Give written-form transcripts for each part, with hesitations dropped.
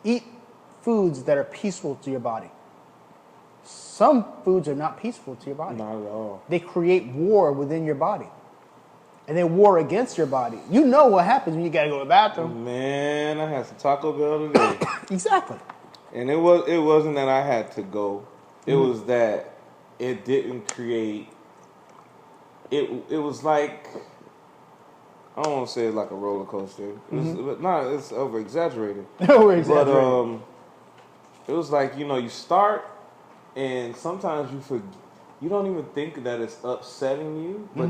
Eat foods that are peaceful to your body. Some foods are not peaceful to your body. Not at all. They create war within your body. And they war against your body. You know what happens when you gotta go to the bathroom. Man, I had some Taco Bell today. Exactly. And it wasn't that I had to go. It was that it didn't create. It was like, I don't want to say it's like a roller coaster. It's over exaggerated. Over exaggerated. But it was like, you start and sometimes you don't even think that it's upsetting you, but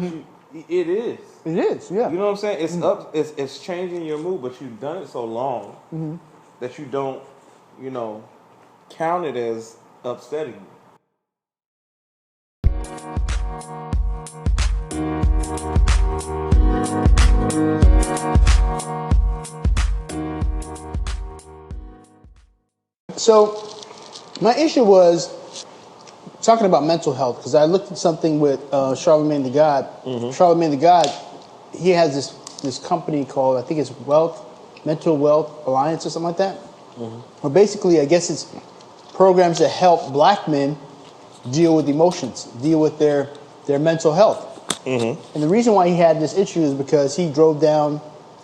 it is. It is, yeah. You know what I'm saying? It's it's changing your mood, but you've done it so long that you don't, count it as upsetting you. So, my issue was talking about mental health, because I looked at something with Charlamagne the God. Charlamagne the God, he has this company called, I think it's Mental Wealth Alliance or something like that. Where basically, I guess it's programs that help black men deal with emotions, deal with their mental health. And the reason why he had this issue is because he drove down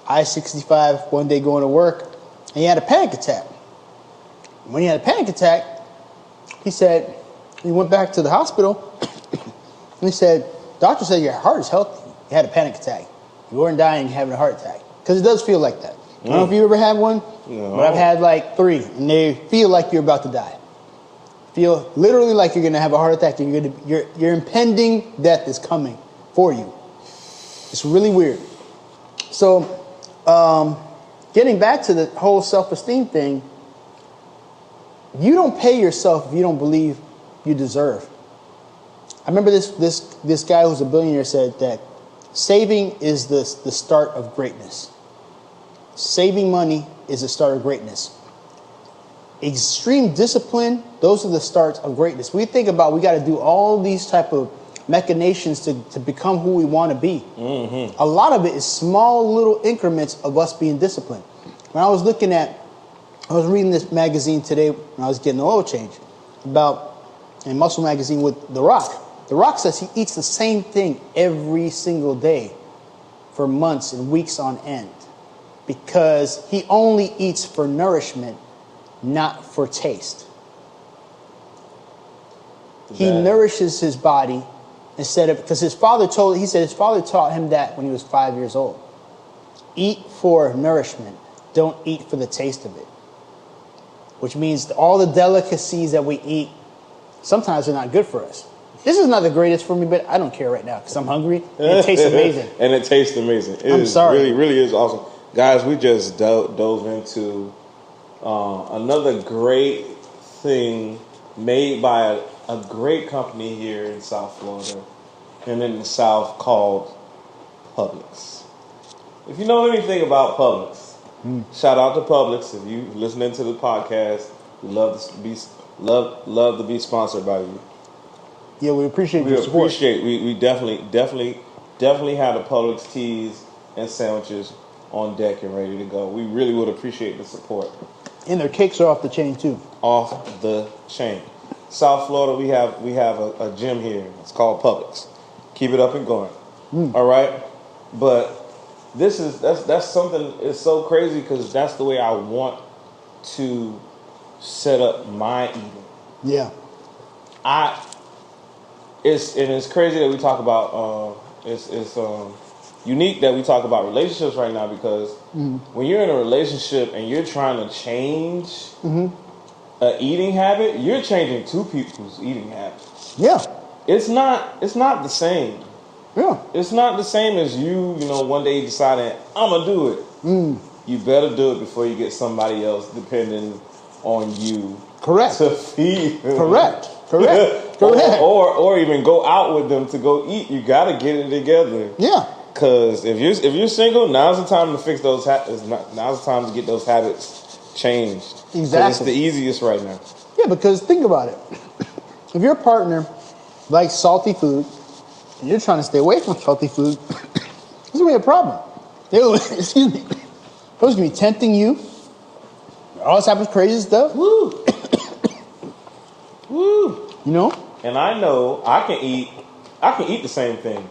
I-65 one day going to work, and he had a panic attack. When he had a panic attack, he said, he went back to the hospital, and he said, doctor said your heart is healthy. You had a panic attack. You weren't dying, you're having a heart attack. Because it does feel like that. I don't know if you ever had one, but I've had like 3, and they feel like you're about to die. Feel literally like you're going to have a heart attack, and your impending death is coming for you. It's really weird. So, getting back to the whole self-esteem thing, you don't pay yourself if you don't believe you deserve. I remember this guy who's a billionaire said that saving is the start of greatness. Saving money is the start of greatness. Extreme discipline, those are the starts of greatness. We think about we got to do all these type of machinations to become who we want to be. A lot of it is small little increments of us being disciplined. When I was reading this magazine today when I was getting the oil change in Muscle Magazine with The Rock. The Rock says he eats the same thing every single day for months and weeks on end because he only eats for nourishment, not for taste. He nourishes his body instead of, because his father taught him that when he was 5 years old. Eat for nourishment. Don't eat for the taste of it. Which means all the delicacies that we eat, sometimes are not good for us. This is not the greatest for me, but I don't care right now because I'm hungry and it tastes amazing. And it tastes amazing. I'm sorry. Really, really is awesome. Guys, we just dove into another great thing made by a great company here in South Florida and in the South called Publix. If you know anything about Publix, shout out to Publix. If you listening to the podcast, we love to be sponsored by you. Yeah, we appreciate your support. We definitely have the Publix teas and sandwiches on deck and ready to go. We really would appreciate the support. And their cakes are off the chain too. Off the chain. South Florida, we have a gym here. It's called Publix. Keep it up and going. All right, but that's something. It's so crazy because that's the way I want to set up my eating. Yeah. It's crazy that we talk about. It's unique that we talk about relationships right now because when you're in a relationship and you're trying to change an eating habit, you're changing two people's eating habits. Yeah. It's not the same. Yeah. It's not the same as you one day deciding, I'm going to do it. You better do it before you get somebody else depending on you. Correct. To feed them. Correct. or even go out with them to go eat. You got to get it together. Yeah. Because if you're single, now's the time to fix those habits. Now's the time to get those habits changed. Exactly. It's the easiest right now. Yeah, because think about it. If your partner likes salty food and you're trying to stay away from salty food, it's going to be a problem. Excuse me. It's going to be tempting you. All this type of crazy stuff. Woo. Woo. You know? And I know I can eat the same thing.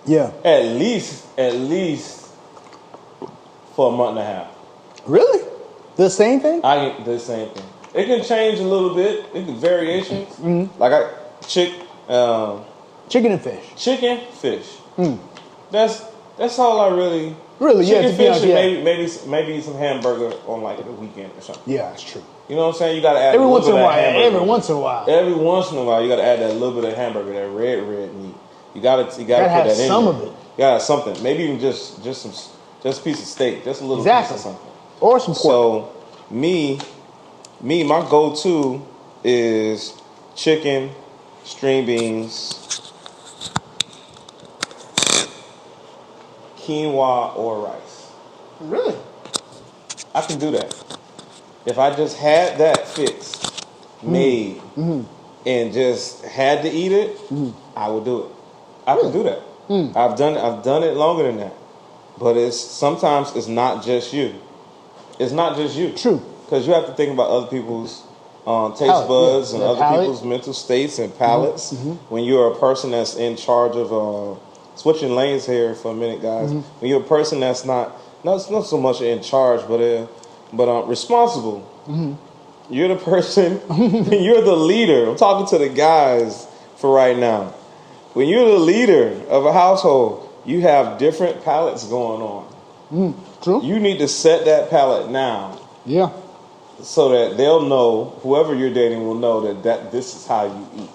Yeah. At least for a month and a half. Really? The same thing? I get the same thing. It can change a little bit. It can variations. Mm-hmm. Like Chicken and fish. chicken, fish. That's all I really. Really, yeah, Chicken, to be fish, honest, and maybe some hamburger on like the weekend or something. Yeah, that's true. You know what I'm saying? You got to add Every a once little in a bit of while. hamburger. Every once in a while. Every once in a while, you got to add that little bit of hamburger, that red meat. You got to put have that in some there. of it. You got to have something. Maybe even just a piece of steak, just a little Exactly. piece of something. Or some pork. So me, my go-to is chicken, string beans, quinoa, or rice. Really? I can do that. If I just had that fixed, made, and just had to eat it, I would do it. I can do that. I've done it longer than that. But sometimes it's not just you. It's not just you. True. Because you have to think about other people's taste Palate, buds yeah. and Their other palate. people's mental states and palates. When you're a person that's in charge of switching lanes here for a minute, guys. When you're a person that's not so much in charge, but responsible. You're the person. You're the leader. I'm talking to the guys for right now. When you're the leader of a household, you have different palates going on. True. You need to set that palate now, Yeah. so that they'll know, whoever you're dating will know that this is how you eat.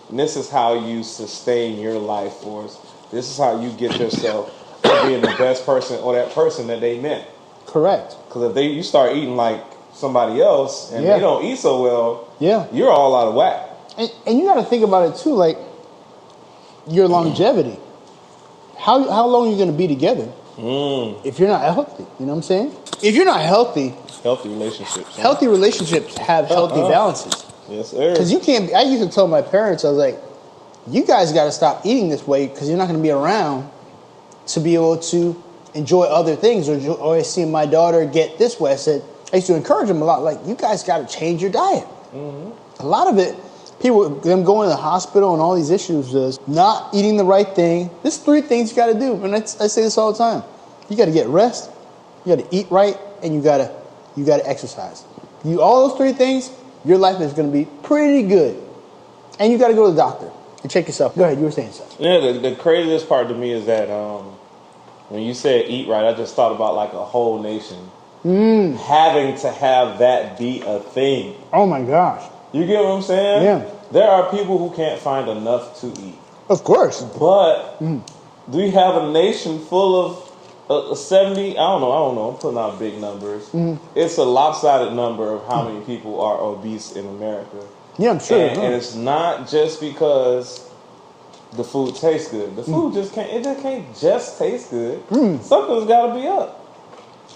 And this is how you sustain your life force. This is how you get yourself to being the best person or that person that they met. Correct. Because if you start eating like somebody else and Yeah. they don't eat so well, Yeah. you're all out of whack. And you got to think about it too, like your longevity. How long are you going to be together if you're not healthy? You know what I'm saying? If you're not healthy, Healthy relationships. healthy relationships have healthy balances. Yes, sir. Because you can't. I used to tell my parents, I was like, "You guys got to stop eating this way because you're not going to be around to be able to enjoy other things." Or I see my daughter get this way. I used to encourage them a lot. Like, you guys got to change your diet. A lot of it, them going to the hospital and all these issues is not eating the right thing. There's 3 things you got to do, and I say this all the time. You got to get rest, you got to eat right, and you got to exercise. All those 3 things, your life is going to be pretty good. And you got to go to the doctor and check yourself. Go ahead, you were saying something. Yeah, the craziest part to me is that when you said eat right, I just thought about like a whole nation having to have that be a thing. Oh my gosh. You get what I'm saying? Yeah. There are people who can't find enough to eat. Of course. But do we have a nation full of 70? I don't know. I'm putting out big numbers. It's a lopsided number of how many people are obese in America. Yeah, I'm sure. And it's not just because the food tastes good. The food just can't just taste good. Something's got to be up.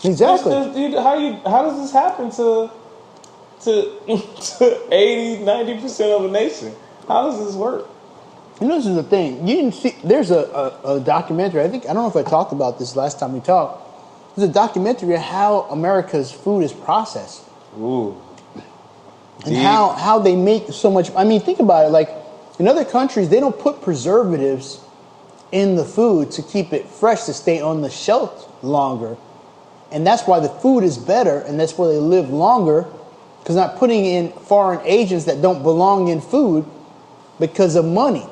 Exactly. How does this happen to 80, 90% of a nation? How does this work? You know, this is the thing. You didn't see. There's a documentary. I don't know if I talked about this last time we talked. There's a documentary of how America's food is processed. Ooh. And how they make so much. I mean, think about it. Like, in other countries, they don't put preservatives in the food to keep it fresh, to stay on the shelf longer. And that's why the food is better, and that's why they live longer, because not putting in foreign agents that don't belong in food because of money.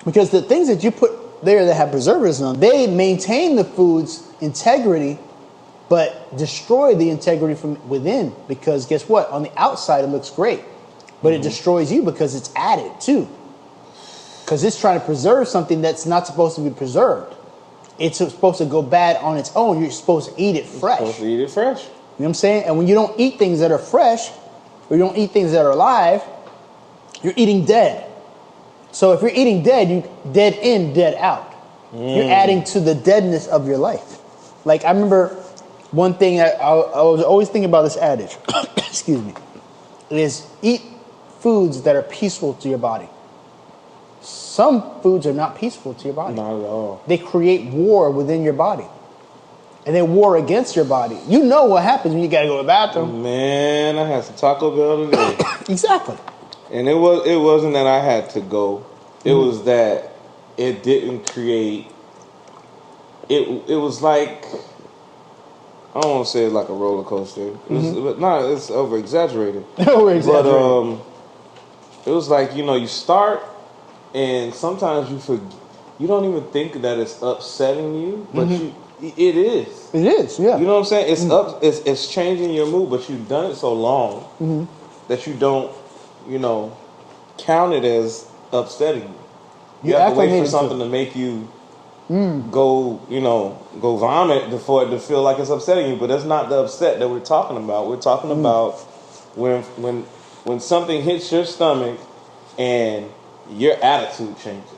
Because the things that you put there that have preservatives on, they maintain the food's integrity, but destroy the integrity from within. Because guess what? On the outside, it looks great, but it destroys you because it's added too. Because it's trying to preserve something that's not supposed to be preserved. It's supposed to go bad on its own. You're supposed to eat it fresh. Supposed to eat it fresh. You know what I'm saying? And when you don't eat things that are fresh, or you don't eat things that are alive, you're eating dead. So if you're eating dead, you dead in, dead out. You're adding to the deadness of your life. Like, I remember one thing that I was always thinking about, this adage, excuse me, is eat foods that are peaceful to your body. Some foods are not peaceful to your body. Not at all. They create war within your body. and they war against your body. You know what happens when you got to go to the bathroom. Man, I had some Taco Bell today. Exactly. And it wasn't that I had to go. It was that it didn't create. It was like, I don't want to say it's like a roller coaster, but no, it's over exaggerated. Over exaggerated. But it was like, you start, and sometimes you don't even think that it's upsetting you, but it is. It is, yeah. You know what I'm saying? It's changing your mood, but you've done it so long that you don't, count it as upsetting you. You have to wait for something to make you go vomit for it to feel like it's upsetting you. But that's not the upset that we're talking about. We're talking about when something hits your stomach and your attitude changes.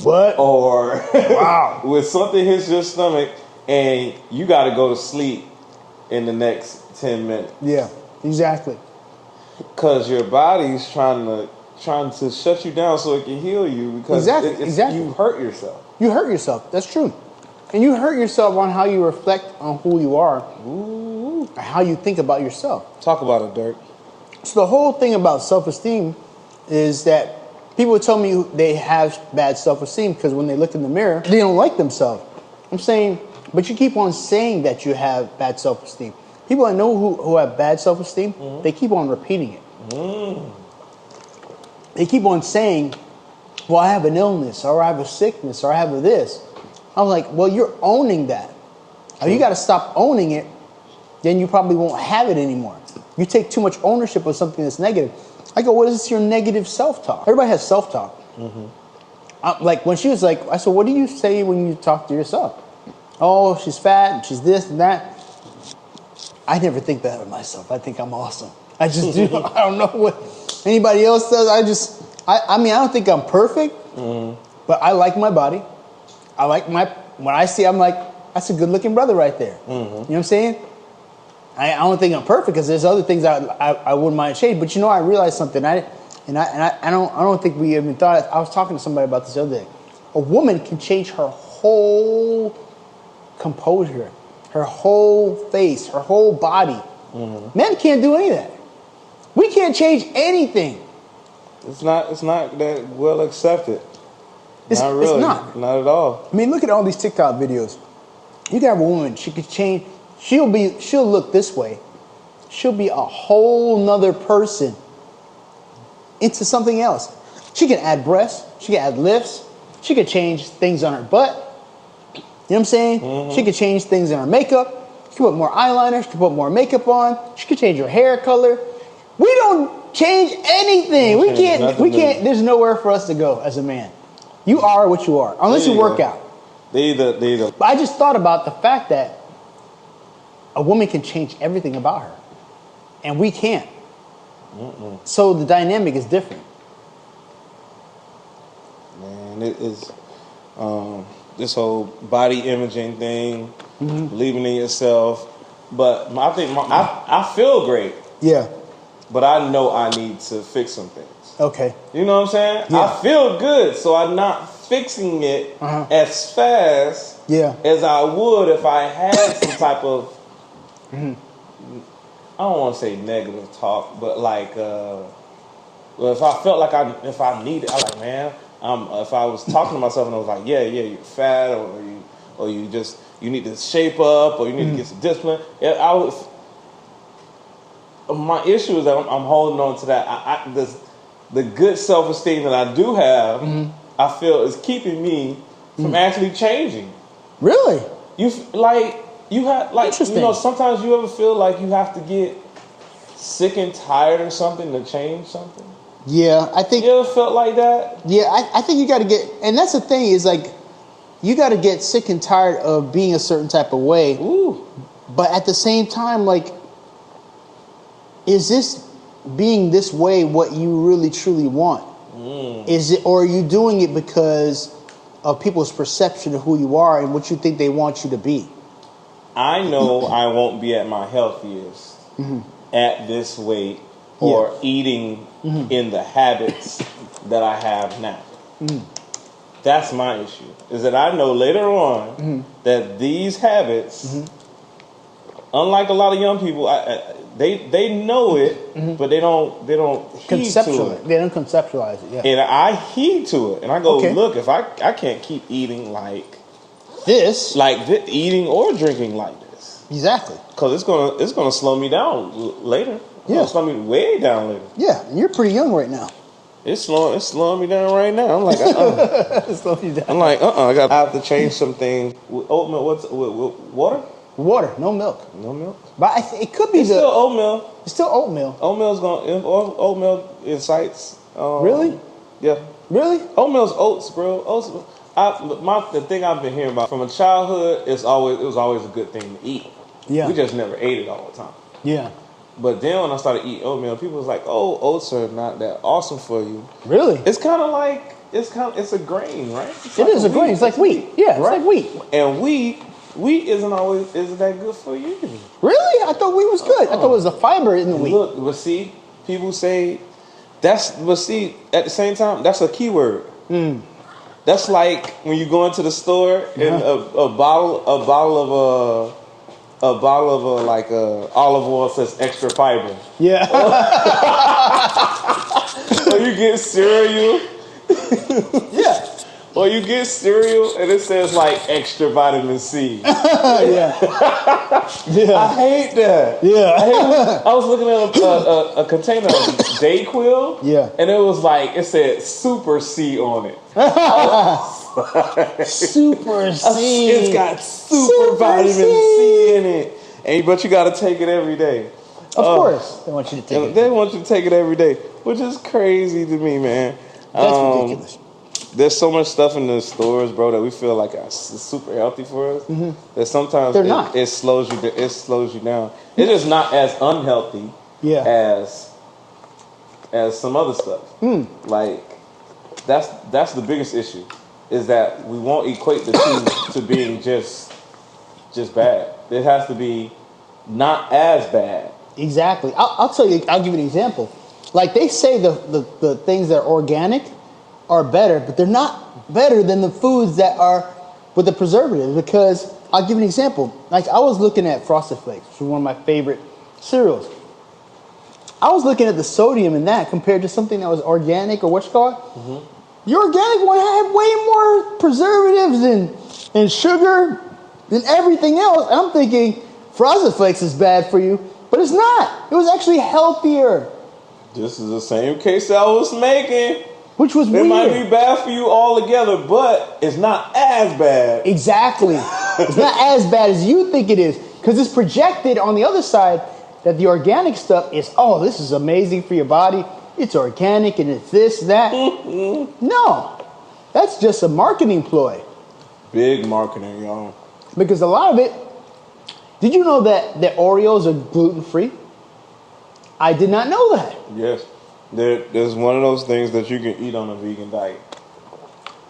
What? Or wow. when something hits your stomach and you got to go to sleep in the next 10 minutes. Yeah, exactly. Because your body's trying to shut you down so it can heal you, because exactly. you hurt yourself. You hurt yourself. That's true. And you hurt yourself on how you reflect on who you are, or how you think about yourself. Talk about it, Dirk. So the whole thing about self-esteem is that people tell me they have bad self-esteem because when they look in the mirror, they don't like themselves. I'm saying, but you keep on saying that you have bad self-esteem. People I know who have bad self-esteem, they keep on repeating it. They keep on saying, well, I have an illness, or I have a sickness, or I have a this. I'm like, well, you're owning that. Now, you got to stop owning it, then you probably won't have it anymore. You take too much ownership of something that's negative. I go, what is your negative self-talk? Everybody has self-talk. Like when she was like, I said, what do you say when you talk to yourself? Oh, she's fat, and she's this and that. I never think that of myself. I think I'm awesome. I just do. I don't know what anybody else does. I mean, I don't think I'm perfect, but I like my body. I like when I see, I'm like, that's a good looking brother right there. You know what I'm saying? I don't think I'm perfect because there's other things I wouldn't mind change. But I realized something. I don't think we even thought. I was talking to somebody about this the other day. A woman can change her whole composure, her whole face, her whole body. Men can't do any of that. We can't change anything. It's not that well accepted. Not really. It's not. Not at all. I mean, look at all these TikTok videos. You can have a woman, she could change, she'll look this way. She'll be a whole nother person into something else. She can add breasts, she can add lifts, she could change things on her butt. You know what I'm saying? She could change things in her makeup. She could put more eyeliner, she could put more makeup on, she could change her hair color. We don't change anything. We can't, there's nowhere for us to go as a man. You are what you are, unless you work out. They either. But I just thought about the fact that a woman can change everything about her, and we can't. So the dynamic is different. Man, it is this whole body imaging thing, believing in yourself. But I think I feel great. Yeah. But I know I need to fix some things. Okay. You know what I'm saying? Yeah. I feel good, so I'm not fixing it as fast as I would if I had some type of, I don't want to say negative talk, but like, well, if I felt like if I needed, I like, man, if I was talking to myself and I was like, yeah, you're fat, or you need to shape up, or you need to get some discipline. My issue is that I'm holding on to that. The good self-esteem that I do have, I feel is keeping me from actually changing. Really? Sometimes you ever feel like you have to get sick and tired or something to change something? Yeah, I think. You ever felt like that? Yeah, I think you got to get, and that's the thing is like, you got to get sick and tired of being a certain type of way. Ooh. But at the same time, like, is this being this way what you really truly want? Is it, or are you doing it because of people's perception of who you are and what you think they want you to be? I know I won't be at my healthiest at this weight or eating in the habits that I have now. That's my issue. Is that I know later on that these habits, unlike a lot of young people, they know it, but they don't heed to it. They don't conceptualize it. Yeah. And I heed to it, and I go, Okay. look, if I can't keep eating like This eating or drinking like this, exactly. because it's gonna slow me down later. It's Yeah. gonna slow me way down later. Yeah, and you're pretty young right now. It's slowing me down right now. I'm like, Slow you down. I'm like, I have to change some things. Oat milk, with water? Water, no milk. No milk. But it could be It's still oatmeal. It's still oatmeal. Oatmeal incites. Really? Yeah. Really? Oatmeal's oats, bro. Oats. The thing I've been hearing about from a childhood it was always a good thing to eat. Yeah. We just never ate it all the time. Yeah. But then when I started eating oatmeal, people was like, "Oh, oats are not that awesome for you." Really? It's kind of like it's a grain, right? It is a grain. It's like wheat. Yeah, it's Right. like wheat. And wheat isn't that good for you. Really? I thought wheat was good. I thought it was the fiber in the wheat. Look, but see, people say but see, at the same time, that's a keyword. That's like when you go into the store and a bottle of like olive oil says extra fiber. Yeah. Or you get cereal. Yeah. Or you get cereal and it says like extra vitamin C. Yeah. I hate that. Yeah. I was looking at a container of Dayquil. Yeah. And it said Super C on it. Super C. It's got super vitamin C in it. But you got to take it every day. Of course. They want you to take it. They want you to take it every day, which is crazy to me, man. That's ridiculous. There's so much stuff in the stores, bro, that we feel like is super healthy for us. That sometimes They're not. it slows you. It slows you down. It's just not as unhealthy Yeah. as some other stuff. Like that's the biggest issue is that we won't equate the two to being just bad. It has to be not as bad. Exactly. I'll tell you. I'll give you an example. Like they say the things that are organic are better, but they're not better than the foods that are with the preservatives. Because I'll give you an example. Like I was looking at Frosted Flakes, which is one of my favorite cereals. I was looking at the sodium in that compared to something that was organic or what's called. The organic one had way more preservatives and sugar than everything else. And I'm thinking Frosted Flakes is bad for you, but it's not. It was actually healthier, This is the same case I was making. which was It weird. might be bad for you altogether, but it's not as bad. Exactly. It's not as bad as you think it is because it's projected on the other side that the organic stuff is, oh, this is amazing for your body. It's organic and it's this, that. No, that's just a marketing ploy Big marketing, y'all. because a lot of it, did you know that the Oreos are gluten-free? I did not know that. Yes. There's one of those things that you can eat on a vegan diet.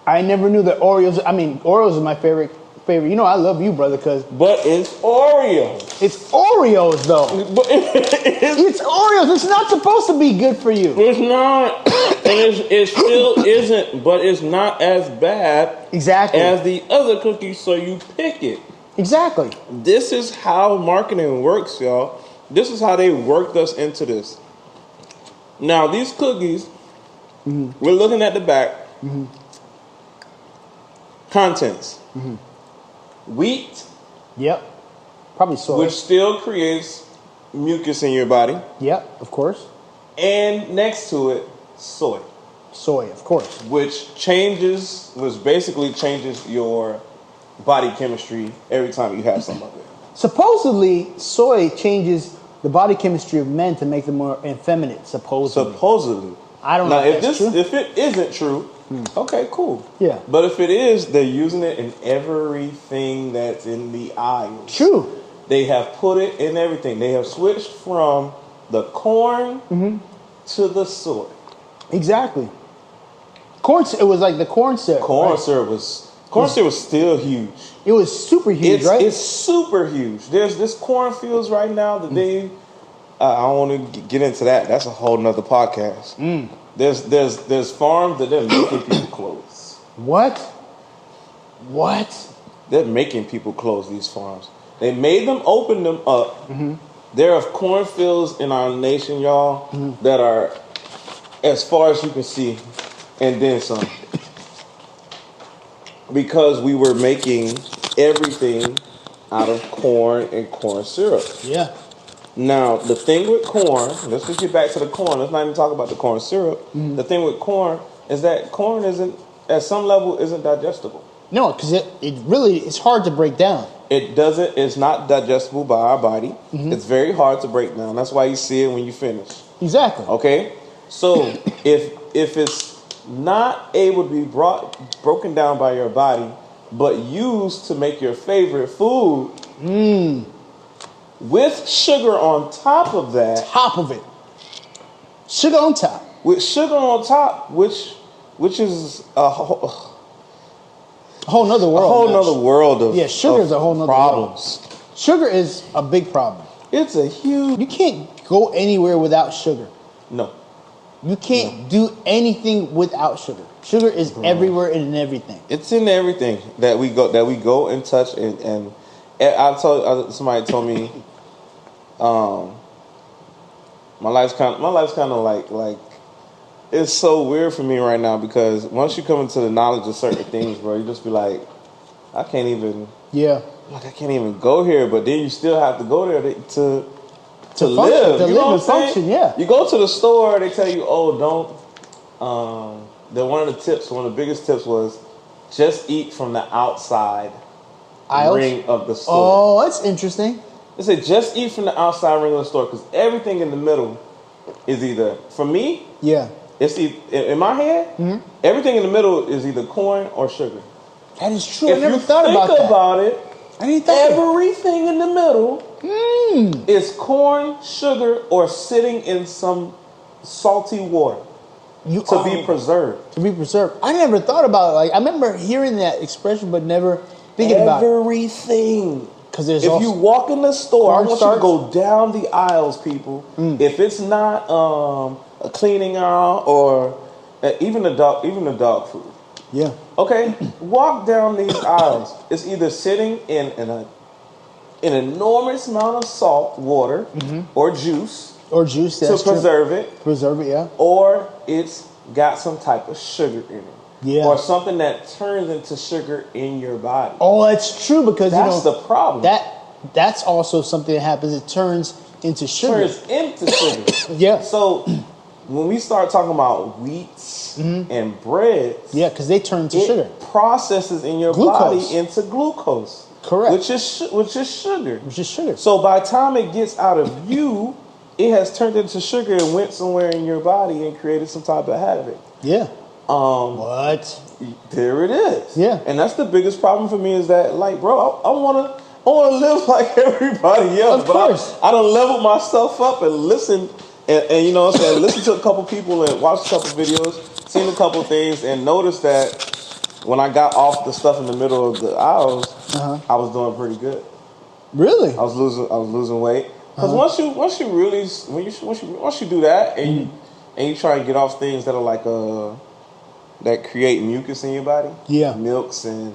I never knew that Oreos, Oreos are my favorite. You know I love you, brother, because But it's Oreos. it's Oreos, though. But it's It's Oreos. It's not supposed to be good for you. It's not, and it still isn't, but it's not as bad Exactly. as the other cookies, so you pick it. Exactly. This is how marketing works, y'all. This is how they worked us into this. Now, these cookies, we're looking at the back. Contents. Wheat, Yep. Probably soy. which still creates mucus in your body. Yep, of course. And next to it, soy. Soy, of course. Which basically changes your body chemistry every time you have some of it. Supposedly, soy changes the body chemistry of men to make them more effeminate. Supposedly. I don't know Now, if that's true. if it isn't true, okay, cool. Yeah. But if it is, they're using it in everything that's in the aisles. True. They have put it in everything. They have switched from the corn to the soy. Exactly. It was like the corn syrup. Corn right? syrup was still huge. It was super huge, right? It's super huge. There's this cornfields right now that they. I don't want to get into that. That's a whole nother podcast. There's farms that they're making people clothes. What? What? They're making people close these farms. They made them open them up. There are cornfields in our nation, y'all, that are as far as you can see, and then some. Because we were making everything out of corn and corn syrup. Yeah. Now, the thing with corn, let's just get back to the corn. Let's not even talk about the corn syrup. The thing with corn is that corn isn't, at some level, isn't digestible. No, because it really, it's hard to break down. It's not digestible by our body. It's very hard to break down. That's why you see it when you finish. Exactly. Okay? So, if it's not able to be broken down by your body, but used to make your favorite food, with sugar on top of that. Top of it. Sugar on top. With sugar on top, which is a whole nother world. A whole nother world of sugar is a whole nother problems. World. Sugar is a big problem. It's a huge. You can't go anywhere without sugar. No. You can't do anything without sugar. Sugar is everywhere and in everything. It's in everything that we go and touch and somebody told me, my life's kind of like it's so weird for me right now because once you come into the knowledge of certain things, bro, you just be like, I can't even go here, but then you still have to go there to live. To live and function, yeah. You go to the store, they tell you, oh, don't. One of the biggest tips was just eat from the outside ring of the store. Oh, that's interesting. They said just eat from the outside ring of the store because everything in the middle is either, for me, it's in my head, everything in the middle is either corn or sugar. That is true. I never thought about that. I didn't think everything in the middle is corn, sugar, or sitting in some salty water to be preserved. To be preserved. I never thought about it. Like I remember hearing that expression, but never thinking about it. Everything. Because if you walk in the store, I want you to go down the aisles, people. If it's not a cleaning aisle or even the dog food. Yeah. Okay, walk down these aisles. It's either sitting in an enormous amount of salt water or juice to preserve it. Preserve it, yeah. Or it's got some type of sugar in it. Yeah. Or something that turns into sugar in your body. Oh, that's true because that's the problem. That's also something that happens. It turns into sugar. Yeah. So when we start talking about wheats and breads, because they turn to sugar. Processes in your body into glucose. Correct. Which is sugar. Which is sugar. So by the time it gets out of you, it has turned into sugar and went somewhere in your body and created some type of havoc. Yeah. What? There it is. Yeah. And that's the biggest problem for me is that, like, bro, I want to live like everybody else. Of course. I don't level myself up and listen. And you know what I'm saying? Listen to a couple people and watch a couple videos, seen a couple things, and noticed that when I got off the stuff in the middle of the aisles, I was doing pretty good. Really? I was losing weight. Because once you do that and you try and get off things that are like that create mucus in your body. Yeah. Milks and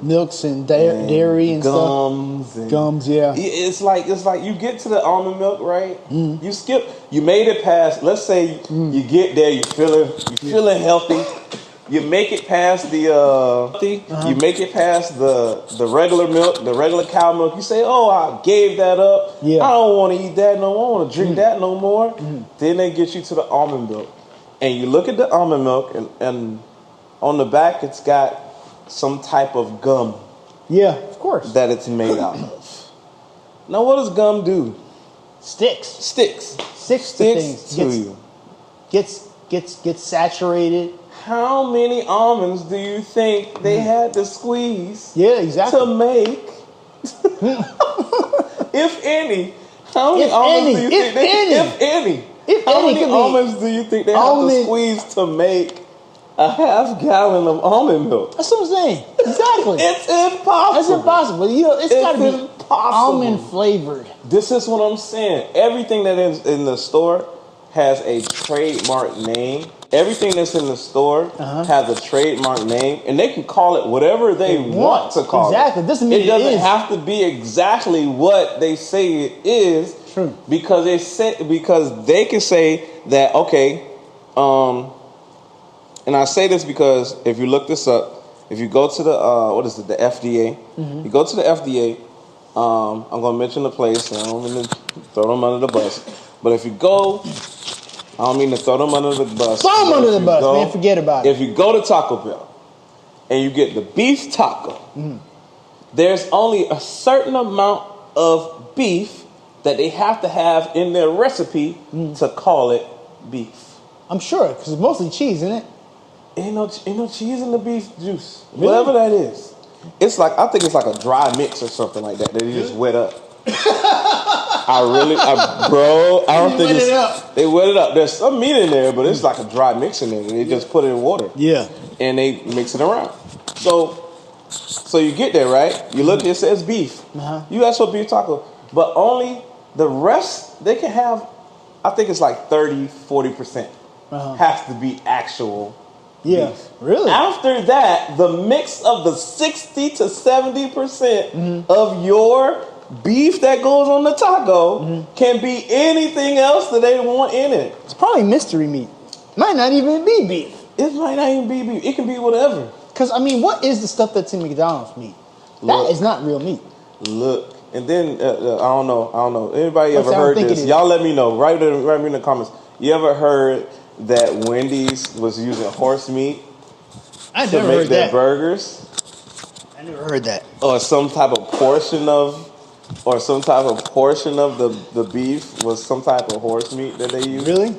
dairy and gums stuff. Gums, yeah. It's like you get to the almond milk, right? You made it past, let's say you get there, you're feeling healthy. You make it past the you make it past the regular milk, the regular cow milk. You say, "Oh, I gave that up. Yeah. I don't want to eat that no more. I want to drink that no more." Then they get you to the almond milk, and you look at the almond milk, and on the back it's got some type of gum. Yeah, of course. That it's made out of. Now, what does gum do? Sticks to things. You. Gets saturated. How many almonds do you think they had to squeeze? Yeah, exactly. To make, if any, how many almonds do you think do you think they have to squeeze to make a half gallon of almond milk? That's what I'm saying. Exactly. It's impossible. It's impossible. It's got to be almond flavored. This is what I'm saying. Everything that is in the store has a trademark name everything that's in the store has a trademark name, and they can call it whatever they want to call exactly. it. Doesn't mean it doesn't is. have to be exactly what they say it is. True. Because they can say that, okay, and I say this because if you look this up, if you go to the FDA, you go to the FDA, I'm going to mention the place, and I don't mean to throw them under the bus, but if you go, I don't mean to throw them under the bus. Throw them under the bus, man, forget about it. If you go to Taco Bell, and you get the beef taco, there's only a certain amount of beef that they have to have in their recipe to call it beef. I'm sure, because it's mostly cheese, isn't it? Ain't no cheese in the beef juice. Really? Whatever that is. It's like, I think it's like a dry mix or something like that you just wet up. I don't think they wet it up. There's some meat in there, but it's like a dry mix in there. They just put it in water. Yeah. And they mix it around. So you get there, right? You look, it says beef. You ask for beef taco. But only the rest, they can have, I think it's like 30-40% has to be actual beef. Really? After that, the mix of the 60 to 70% of your beef that goes on the taco can be anything else that they want in it. It's probably mystery meat. Might not even be beef. It might not even be beef. It can be whatever. Because, I mean, what is the stuff that's in McDonald's meat? That is not real meat. Look. And then, I don't know. Anybody ever I heard this? Y'all let me know. Write me in the comments. You ever heard that Wendy's was using horse meat to make their burgers? I never heard that. Or some type of portion of the beef was some type of horse meat that they used. Really?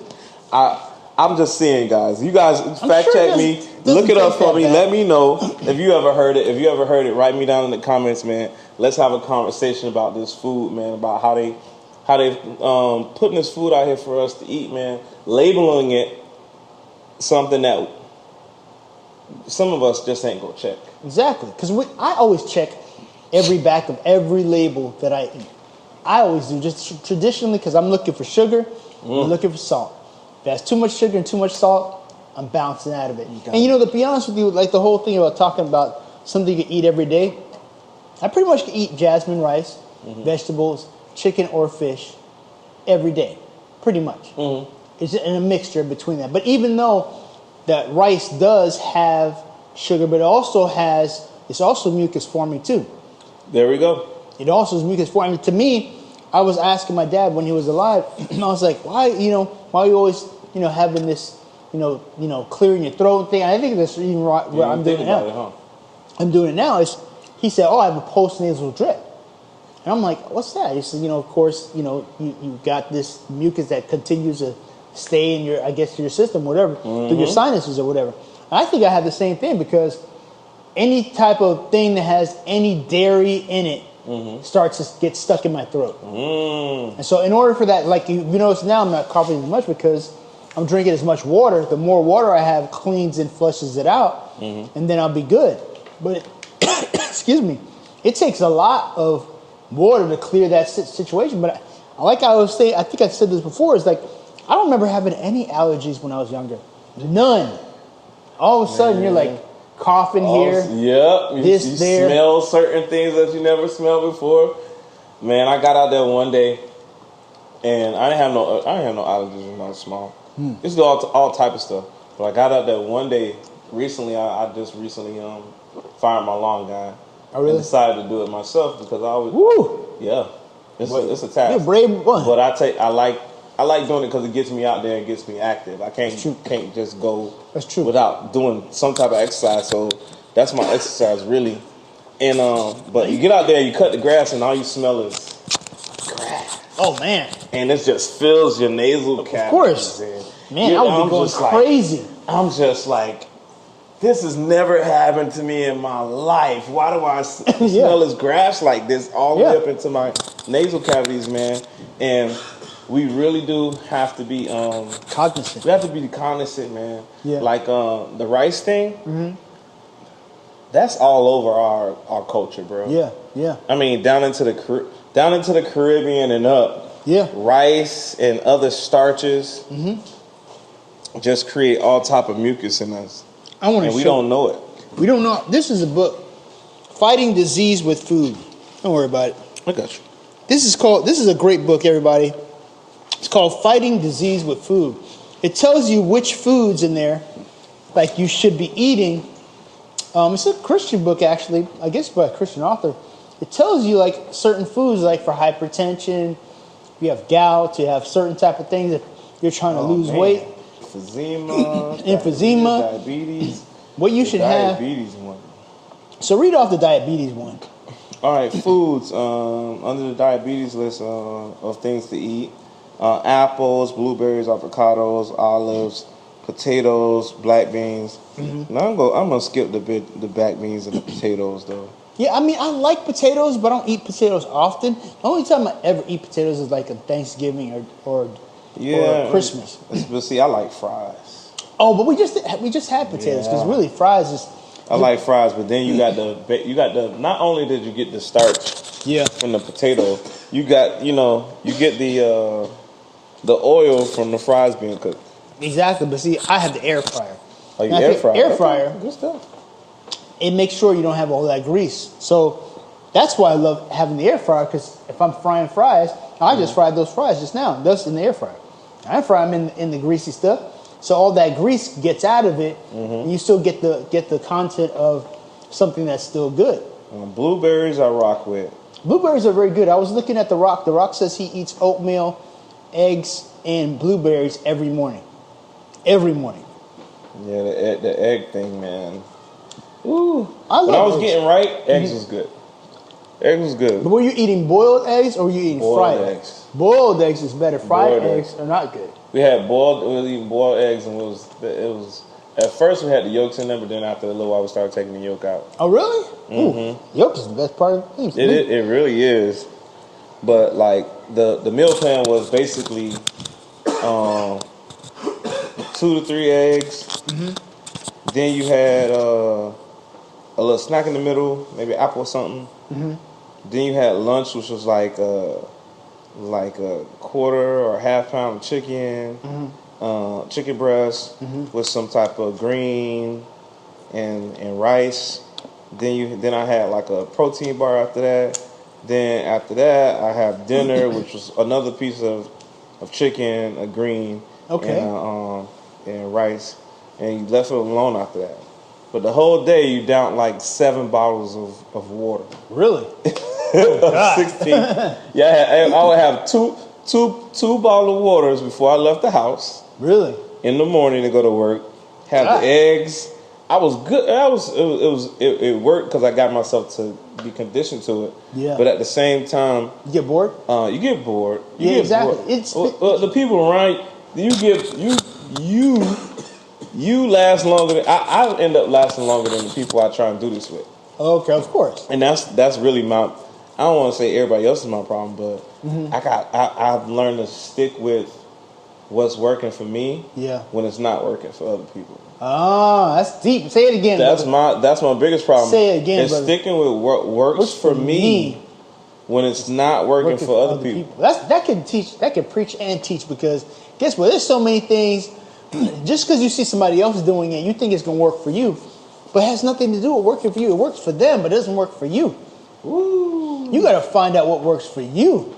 I'm just saying, guys. You guys fact check me. Look it up for me. Let me know if you ever heard it. If you ever heard it, write me down in the comments, man. Let's have a conversation about this food, man. About how they putting this food out here for us to eat, man. Labeling it something that some of us just ain't gonna check. Exactly. Because I always check every back of every label that I eat. I always do, just traditionally, because I'm looking for sugar, I'm looking for salt. If it has too much sugar and too much salt, I'm bouncing out of it. And you know, to be honest with you, like the whole thing about talking about something you can eat every day, I pretty much can eat jasmine rice, vegetables, chicken or fish every day, pretty much. It's in a mixture between that. But even though that rice does have sugar, but it's also mucus forming too. There we go. It also is mucus forming. To me, I was asking my dad when he was alive, I was like, why are you always, having this, clearing your throat thing? I think that's even what I'm doing now. I'm doing it now. He said, I have a post-nasal drip. And I'm like, what's that? He said, of course, you got this mucus that continues to stay in your system, whatever, through your sinuses or whatever. And I think I have the same thing because any type of thing that has any dairy in it starts to get stuck in my throat. And so in order for that, like you notice now, I'm not coughing as much because I'm drinking as much water. The more water I have cleans and flushes it out, and then I'll be good. But, excuse me, it takes a lot of water to clear that situation. But like I was saying, I think I said this before, it's like, I don't remember having any allergies when I was younger. None. All of a sudden, you're like coughing here. Yep. You smell certain things that you never smelled before. Man, I got out there one day, and I didn't have no allergies when I was small. This is all type of stuff. But I got out there one day recently. I just recently fired my lawn guy. Oh, really? And decided to do it myself because I was. Woo! Yeah, it's a task. You're a brave one. But I like doing it because it gets me out there and gets me active. I can't just go without doing some type of exercise. So that's my exercise really. And but you get out there, you cut the grass, and all you smell is grass. Oh man! And it just fills your nasal cavity. Of course, man. I would be going crazy. I'm just like, this has never happened to me in my life. Why do I smell this grass like this all the way up into my nasal cavities, man? And we really do have to be cognizant. We have to be cognizant, man. Yeah. Like the rice thing. That's all over our culture, bro. Yeah, yeah. I mean, down into the Caribbean and up. Yeah. Rice and other starches. just create all type of mucus in us, I want to and we show. don't know it. We don't know. This is a book, Fighting Disease with Food. Don't worry about it. I got you. This is a great book, everybody. It's called Fighting Disease with Food. It tells you which foods in there, like, you should be eating. It's a Christian book, actually. I guess by a Christian author. It tells you, like, certain foods, like for hypertension, if you have gout, you have certain type of things if you're trying to lose weight. Emphysema. Diabetes. What you should have. Diabetes one. So read off the diabetes one. All right, foods under the diabetes list of things to eat: apples, blueberries, avocados, olives, potatoes, black beans. Now I'm gonna skip the black beans and the potatoes though. Yeah, I mean, I like potatoes, but I don't eat potatoes often. The only time I ever eat potatoes is like a Thanksgiving or Christmas. But see, I like fries. Oh, but we just had potatoes because really fries is. I like fries, but then you got the. Not only did you get the starch, from the potato, you get the oil from the fries being cooked. Exactly, but see, I have the air fryer. Oh, you air fryer? Air fryer. Good stuff. It makes sure you don't have all that grease. So that's why I love having the air fryer, because if I'm frying fries, I just fried those fries just now. That's in the air fryer. I fry them in the greasy stuff. So all that grease gets out of it, and you still get the content of something that's still good. Blueberries I rock with. Blueberries are very good. I was looking at The Rock. The Rock says he eats oatmeal, eggs, and blueberries every morning. Every morning. Yeah, the egg thing, man. Ooh. When I was getting right, eggs was good. Eggs was good. But were you eating boiled eggs or were you eating fried eggs? Boiled eggs is better. Fried eggs are not good. We had eating boiled eggs, and it was at first we had the yolks in there, but then after a little while we started taking the yolk out. Oh really? Ooh, yolk is the best part of the thing. It really is. But like the meal plan was basically 2 to 3 eggs. Then you had a little snack in the middle, maybe apple or something. Then you had lunch, which was like a quarter or half pound of chicken, chicken breast with some type of green and rice. Then I had like a protein bar after that. Then after that, I have dinner, which was another piece of chicken, a green, and rice, and you left it alone after that. But the whole day, you down like 7 bottles of water. Really? 16. Yeah, I would have two bottle of waters before I left the house. Really? In the morning to go to work. Have the eggs. I was good. It worked because I got myself to be conditioned to it. Yeah. But at the same time, you get bored. You get bored. Exactly. Bored. The people around you last longer than I end up lasting longer than the people I try and do this with. Okay, of course. And that's really my. I don't want to say everybody else is my problem, but I've learned to stick with what's working for me. Yeah. When it's not working for other people. Ah, that's deep. Say it again. That's my biggest problem. Say it again. It's sticking with what works for me when it's not working for other people. That can preach and teach, because guess what? There's so many things. Just because you see somebody else doing it, you think it's going to work for you, but it has nothing to do with working for you. It works for them, but it doesn't work for you. Ooh. You got to find out what works for you,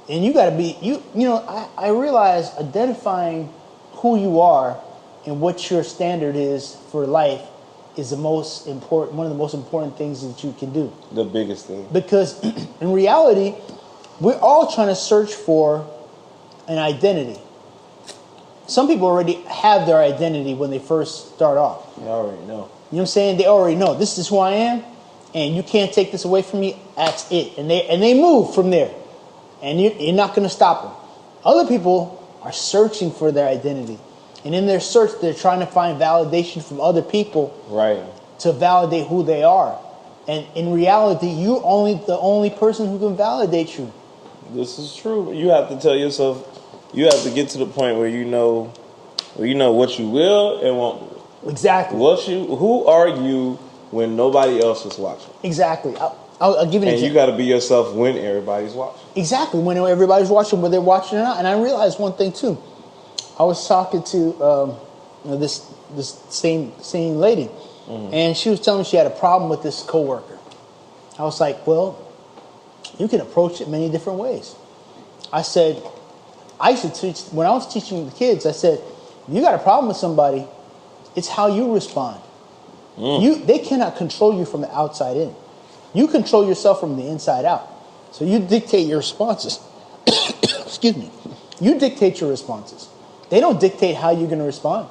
and you got to be you. You know, I realize identifying who you are and what your standard is for life is the most important. One of the most important things that you can do. The biggest thing. Because in reality, we're all trying to search for an identity. Some people already have their identity when they first start off. They already know. You know what I'm saying? They already know, this is who I am, and you can't take this away from me. That's it. And they move from there. And you're not going to stop them. Other people are searching for their identity. And in their search, they're trying to find validation from other people to validate who they are. And in reality, you're the only person who can validate you. This is true. You have to tell yourself, you have to get to the point where you know what you will and won't do. Exactly. Who are you when nobody else is watching? Exactly. I'll give you an example. And you got to be yourself when everybody's watching. Exactly. When everybody's watching, whether they're watching or not. And I realized one thing too. I was talking to this same lady, and she was telling me she had a problem with this coworker. I was like, well, you can approach it many different ways. I said, I used to teach, when I was teaching the kids, I said, you got a problem with somebody, it's how you respond. They cannot control you from the outside in. You control yourself from the inside out. So you dictate your responses. Excuse me. You dictate your responses. They don't dictate how you're going to respond.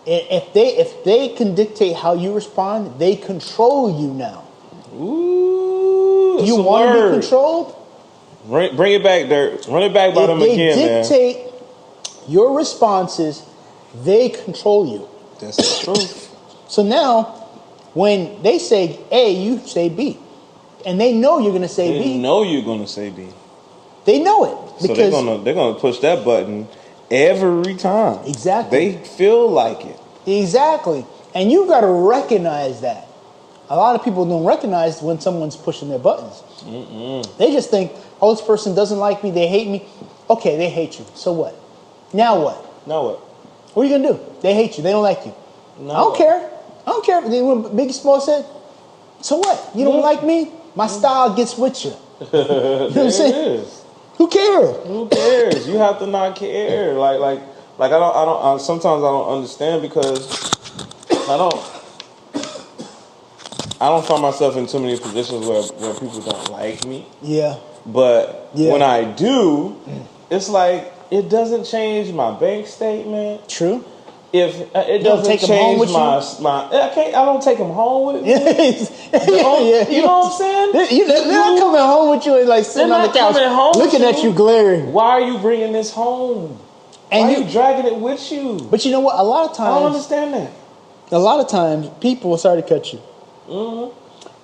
If they can dictate how you respond, they control you now. Ooh, You want to be controlled? Bring it back, Dirk. Run it back by them again, man. If they dictate your responses, they control you. That's the truth. So now, when they say A, you say B. And they know you're going to say B. They know you're going to say B. They know it. So they're gonna push that button every time. Exactly. They feel like it. Exactly. And you got to recognize that. A lot of people don't recognize when someone's pushing their buttons. They just think, oh, this person doesn't like me, they hate me. Okay, they hate you. So what? Now what? Now what? What are you going to do? They hate you. They don't like you. No. I don't care. I don't care. What Biggie Smalls said, so what? You don't like me? My style gets with you. You know what I'm saying? Who cares? Who cares? You have to not care. Like sometimes I don't understand because I don't find myself in too many positions where people don't like me. Yeah. But when I do, it's like it doesn't change my bank statement. True. If it doesn't take 'em home change with my I don't take them home with me. Yeah. You know what I'm saying? They're not coming home with you and like sitting on the couch looking at you glaring. Why are you bringing this home? And why are you dragging it with you? But you know what? A lot of times, I don't understand that. A lot of times, people will start to cut you.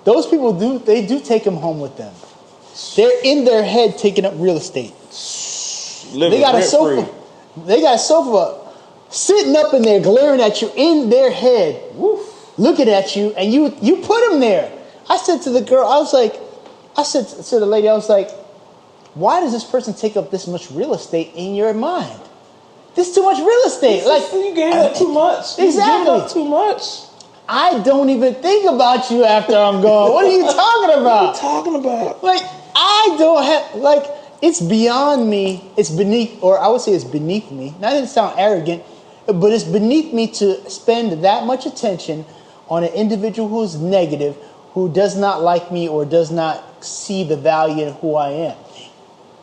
Those people do take them home with them. They're in their head taking up real estate. They got a sofa. They got a sofa sitting up in there, glaring at you in their head, looking at you, and you put them there. I said to the girl, I said to the lady, I was like, why does this person take up this much real estate in your mind? This is too much real estate. You gave up too much. Exactly. You gave up too much. I don't even think about you after I'm gone. What are you talking about? What are you talking about? Like, I don't have, it's beyond me. It's beneath, or I would say it's beneath me. Not to sound arrogant, but it's beneath me to spend that much attention on an individual who is negative, who does not like me or does not see the value in who I am.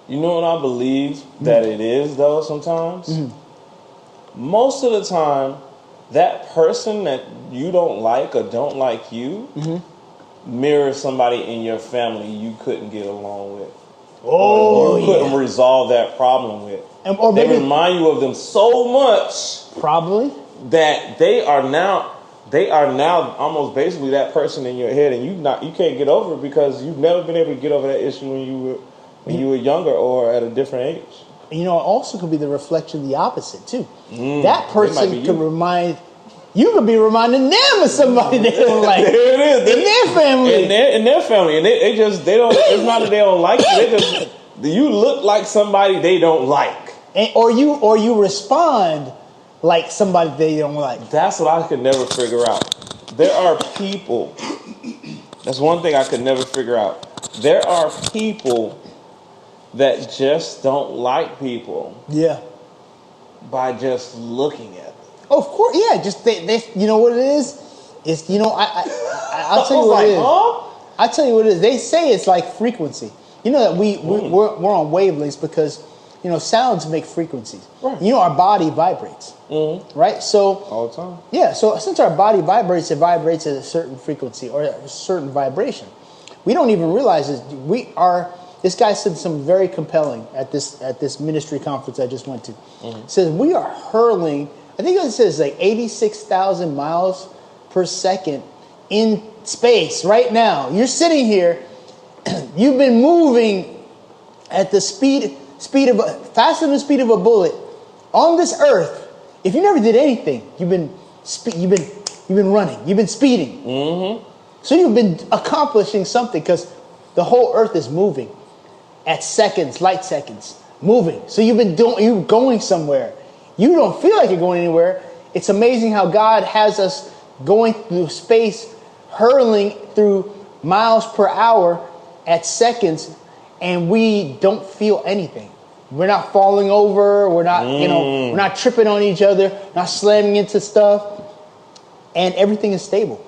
You know what I believe that it is, though, sometimes? Most of the time, that person that you don't like or don't like you mirrors somebody in your family you couldn't get along with. Or you couldn't resolve that problem with. Or they maybe, remind you of them so much probably that they are now almost basically that person in your head, and you can't get over it because you've never been able to get over that issue when you were younger or at a different age. You know, it also could be the reflection of the opposite too. That person could remind you could be reminding them of somebody they don't like. There it is. In their family. In their family. And they don't, it's not that they don't like you, you look like somebody they don't like. Or you respond like somebody they don't like. That's what I could never figure out. There are people, that's one thing I could never figure out. There are people that just don't like people. Yeah. By just looking at them. Oh, of course, yeah. Just they you know what it is? It's I'll tell you what it is. I'll tell you what it is. They say it's like frequency. You know that we're on wavelengths because sounds make frequencies. Right. Our body vibrates. Right? So all the time. Yeah. So since our body vibrates, it vibrates at a certain frequency or a certain vibration. We don't even realize it. This guy said something very compelling at this ministry conference I just went to. It says we are hurling. I think it says like 86,000 miles per second in space right now. You're sitting here. You've been moving at the faster than the speed of a bullet on this earth. If you never did anything, you've been running. You've been speeding. So you've been accomplishing something because the whole earth is moving at light seconds, moving. So you're going somewhere. You don't feel like you're going anywhere. It's amazing how God has us going through space, hurling through miles per hour at seconds, and we don't feel anything. We're not falling over. We're not, we're not tripping on each other, not slamming into stuff, and everything is stable.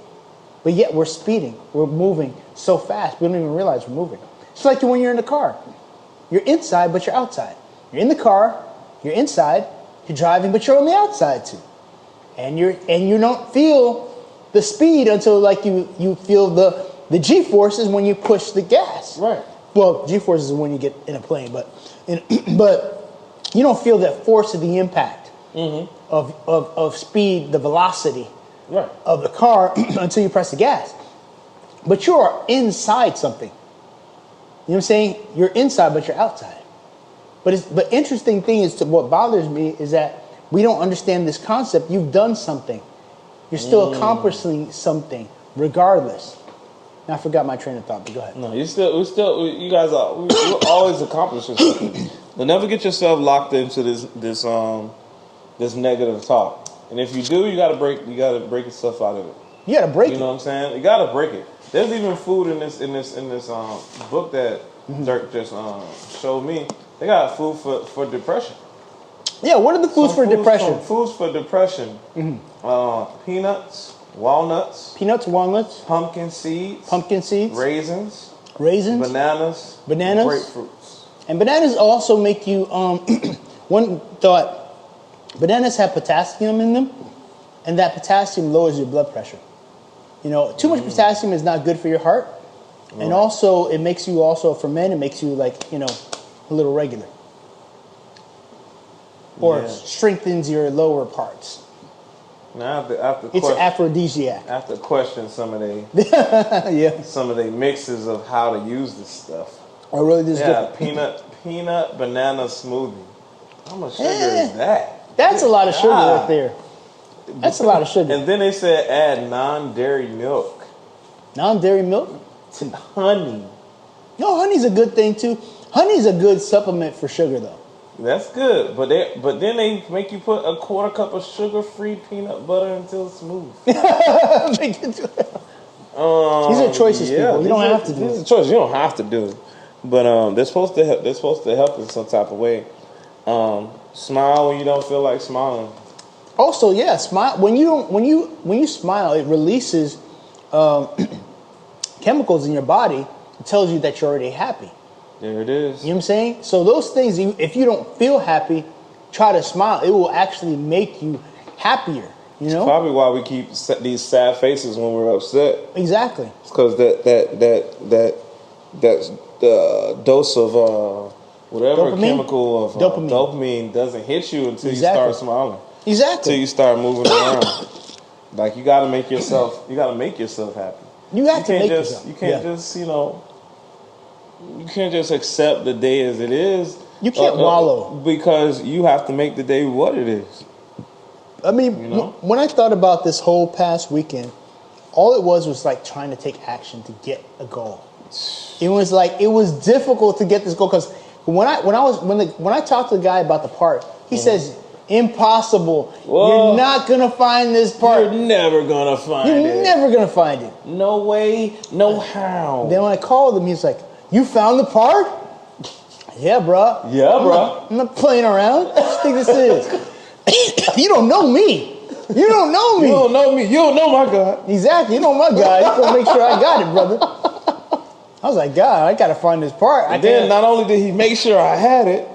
But yet we're speeding. We're moving so fast. We don't even realize we're moving. It's like when you're in the car. You're inside, but you're outside. You're in the car. You're inside. You're driving, but you're on the outside too. And you don't feel the speed until like you feel the G-forces when you push the gas. Right. Well, G-forces is when you get in a plane, but you don't feel that force of the impact of speed, the velocity of the car until you press the gas. But you're inside something. You know what I'm saying? You're inside, but you're outside. But interesting thing is, what bothers me is that we don't understand this concept. You've done something. You're still accomplishing something, regardless. Now, I forgot my train of thought, but go ahead. No, you guys are we're always accomplishing something. But never get yourself locked into this negative talk. And if you do, you gotta break yourself out of it. You gotta break it. You know what I'm saying? You gotta break it. There's even food in this book that Dirk just showed me. They got food for depression. Yeah, what are the foods for depression? Foods for depression. Peanuts, walnuts, pumpkin seeds, raisins, bananas, grapefruits. And bananas also make you. One thought, bananas have potassium in them, and that potassium lowers your blood pressure. You know, too much potassium is not good for your heart, and also it makes you for men, it makes you a little regular. Or strengthens your lower parts. Now after it's an aphrodisiac. I have to question some of the mixes of how to use this stuff. Oh, really? This peanut banana smoothie. How much sugar is that? That's a lot of sugar right there. That's a lot of sugar. And then they said add non-dairy milk. Non-dairy milk? Honey. No, honey's a good thing too. Honey's a good supplement for sugar though. That's good, but then they make you put a quarter cup of sugar-free peanut butter until it's smooth. These are choices, people. You don't have to do it. These are choices. You don't have to do it, but they're supposed to help. They're supposed to help in some type of way. Smile when you don't feel like smiling. Also, smile when you smile. It releases chemicals in your body. It tells you that you're already happy. There it is. You know what I'm saying? So those things, if you don't feel happy, try to smile. It will actually make you happier. You know? It's probably why we keep these sad faces when we're upset. Exactly. It's because that dose of whatever dopamine? Chemical of dopamine doesn't hit you until you start smiling. Exactly. Until you start moving around. Like you got to make yourself happy. You have to make yourself. You can't just you can't just accept the day as it is. You can't wallow. Because you have to make the day what it is. I mean, when I thought about this whole past weekend, all it was like trying to take action to get a goal. It was difficult to get this goal because when I talked to the guy about the part, he says, impossible. Whoa. You're not going to find this part. You're never going to find it. You're never going to find it. No way, no how. Then when I called him, he's like, you found the part? Yeah, bro. Yeah, bro. I'm not playing around. What do you think this is? You don't know me. You don't know me. You don't know me. You don't know my God. Exactly. You know my God. You gotta make sure I got it, brother. I was like, God, I gotta find this part. And then not only did he make sure I had it,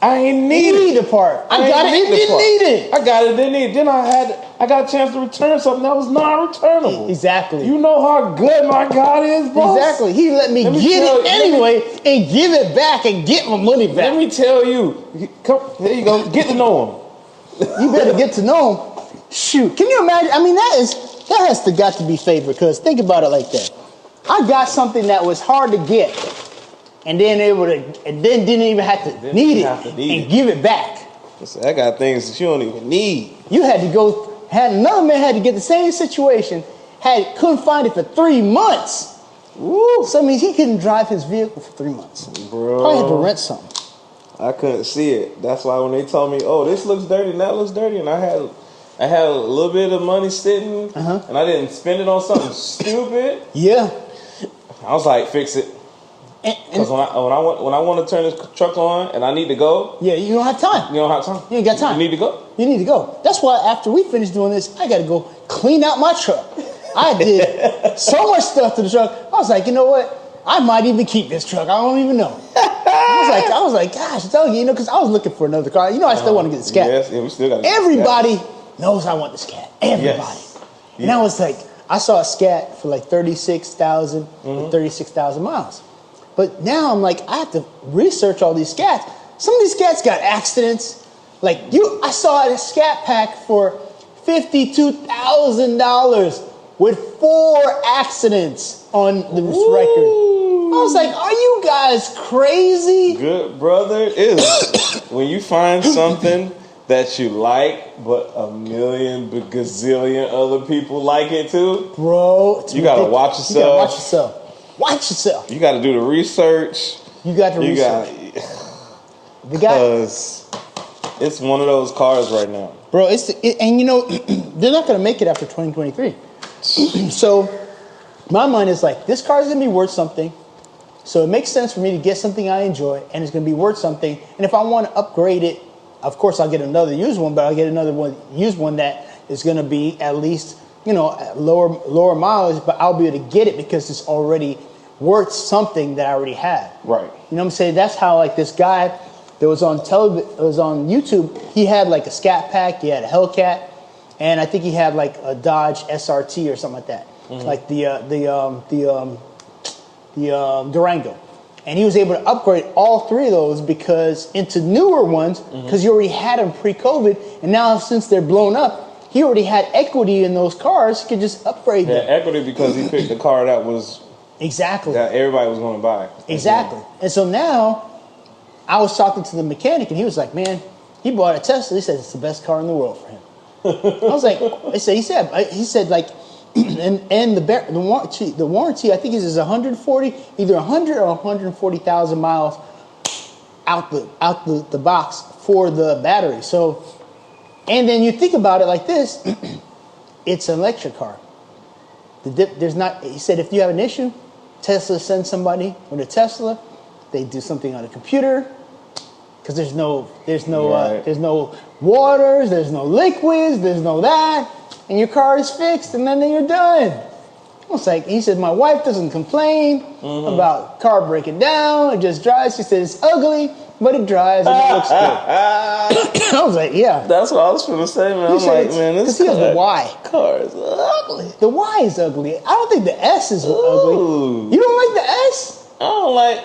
I ain't need the part. I got it. Didn't need it. I got it. Didn't need it. Then I got a chance to return something that was non-returnable. Exactly. You know how good my God is, boss? Exactly. He let me get it anyway and give it back and get my money back. Let me tell you. Come, there you go. Get to know him. You better get to know him. Shoot. Can you imagine? I mean, that has got to be favored because think about it like that. I got something that was hard to get. And then didn't even have to need it and give it back. Listen, I got things that you don't even need. You had to go. Another man had to get the same situation. Couldn't find it for 3 months. Woo! So that means he couldn't drive his vehicle for 3 months. Bro, probably had to rent something. I couldn't see it. That's why when they told me, "Oh, this looks dirty and that looks dirty," and I had I had a little bit of money sitting, and I didn't spend it on something stupid. Yeah. I was like, fix it. Because when I want to turn this truck on and I need to go, yeah, you don't have time. you don't have time. You ain't got time. You need to go. You need to go. That's why after we finish doing this, I got to go clean out my truck. I did so much stuff to the truck. I was like, you know what? I might even keep this truck. I don't even know. I was like, gosh, Doug, you know, because I was looking for another car. You know, I still want to get the Scat. Yes, yeah, we still got. Everybody knows I want the Scat. Everybody. Yes. And I was like, I saw a Scat for like 36,000 with 36,000 miles. But now I'm like, I have to research all these Scats. Some of these Scats got accidents. Like I saw a Scat Pack for $52,000 with 4 accidents on this record. I was like, are you guys crazy? Good brother is when you find something that you like, but a million gazillion other people like it too. Bro, you gotta watch yourself. You gotta watch yourself. Watch yourself. You gotta do the research. You got to research. Because it's one of those cars right now. Bro, and you know, they're not gonna make it after 2023. So my mind is like, this car is gonna be worth something. So it makes sense for me to get something I enjoy, and it's gonna be worth something. And if I want to upgrade it, of course I'll get another used one, but I'll get another used one that is gonna be at least, you know, lower mileage, but I'll be able to get it because it's already worth something that I already had. Right. You know what I'm saying? That's how like this guy that was on was on YouTube, he had like a Scat Pack, he had a Hellcat, and I think he had like a Dodge SRT or something like that. Like the Durango. And he was able to upgrade all 3 of those because into newer ones, because you already had them pre-COVID, and now since they're blown up, he already had equity in those cars. He could just upgrade them. Yeah, equity because he picked a car that was exactly that everybody was going to buy. Exactly. And so now I was talking to the mechanic, and he was like, "Man, he bought a Tesla. He said it's the best car in the world for him." I was like, he said like, and the warranty I think is 140, either 100 or 140,000 miles out the box for the battery. So, and then you think about it like this, it's an electric car. There's not. He said if you have an issue, Tesla sends somebody with a Tesla. They do something on a computer because there's no waters, there's no liquids, there's no that, and your car is fixed, and then you're done. I was like, he said, my wife doesn't complain about car breaking down. It just drives. She said it's ugly, but it drives and it looks good. I was like, yeah. That's what I was going to say, man. I'm like, man, this he has the Y. car is ugly. The Y is ugly. I don't think the S is ugly. You don't like the S? I don't like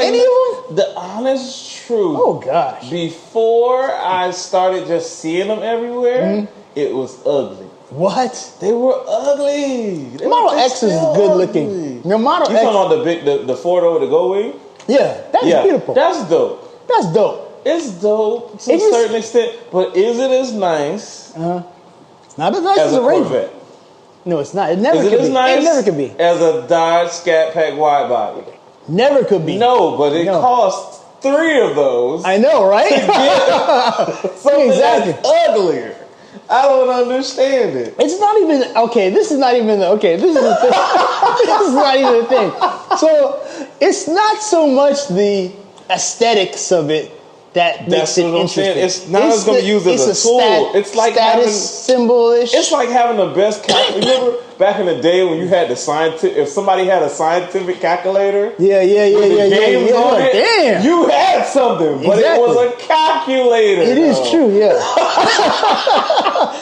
any of them? The honest truth. Oh, gosh. Before I started just seeing them everywhere, it was ugly. What? They were ugly. Model X is good looking. The Model X. You talking about the 4-door, the Go Wing? Yeah, that's beautiful. That's dope. That's dope. It's dope to a certain extent, but is it as nice? It's not as nice as a Corvette? Ranger. No, it's not. It never is could it as be. nice It never could be. As a Dodge Scat Pack wide body? Never could be. No, but it costs 3 of those. I know, right? Something exactly. that's uglier. I don't understand it. It's not even okay. This is not even okay. This is the thing. This is not even the thing. So it's not so much the aesthetics of it that makes it interesting. Saying. It's not as going to use it as a tool. It's like status symbol-ish. It's like having the best calculator. Remember back in the day when you had the scientific? If somebody had a scientific calculator, yeah. On it, damn, you had something, but it was a calculator. It is true, yeah.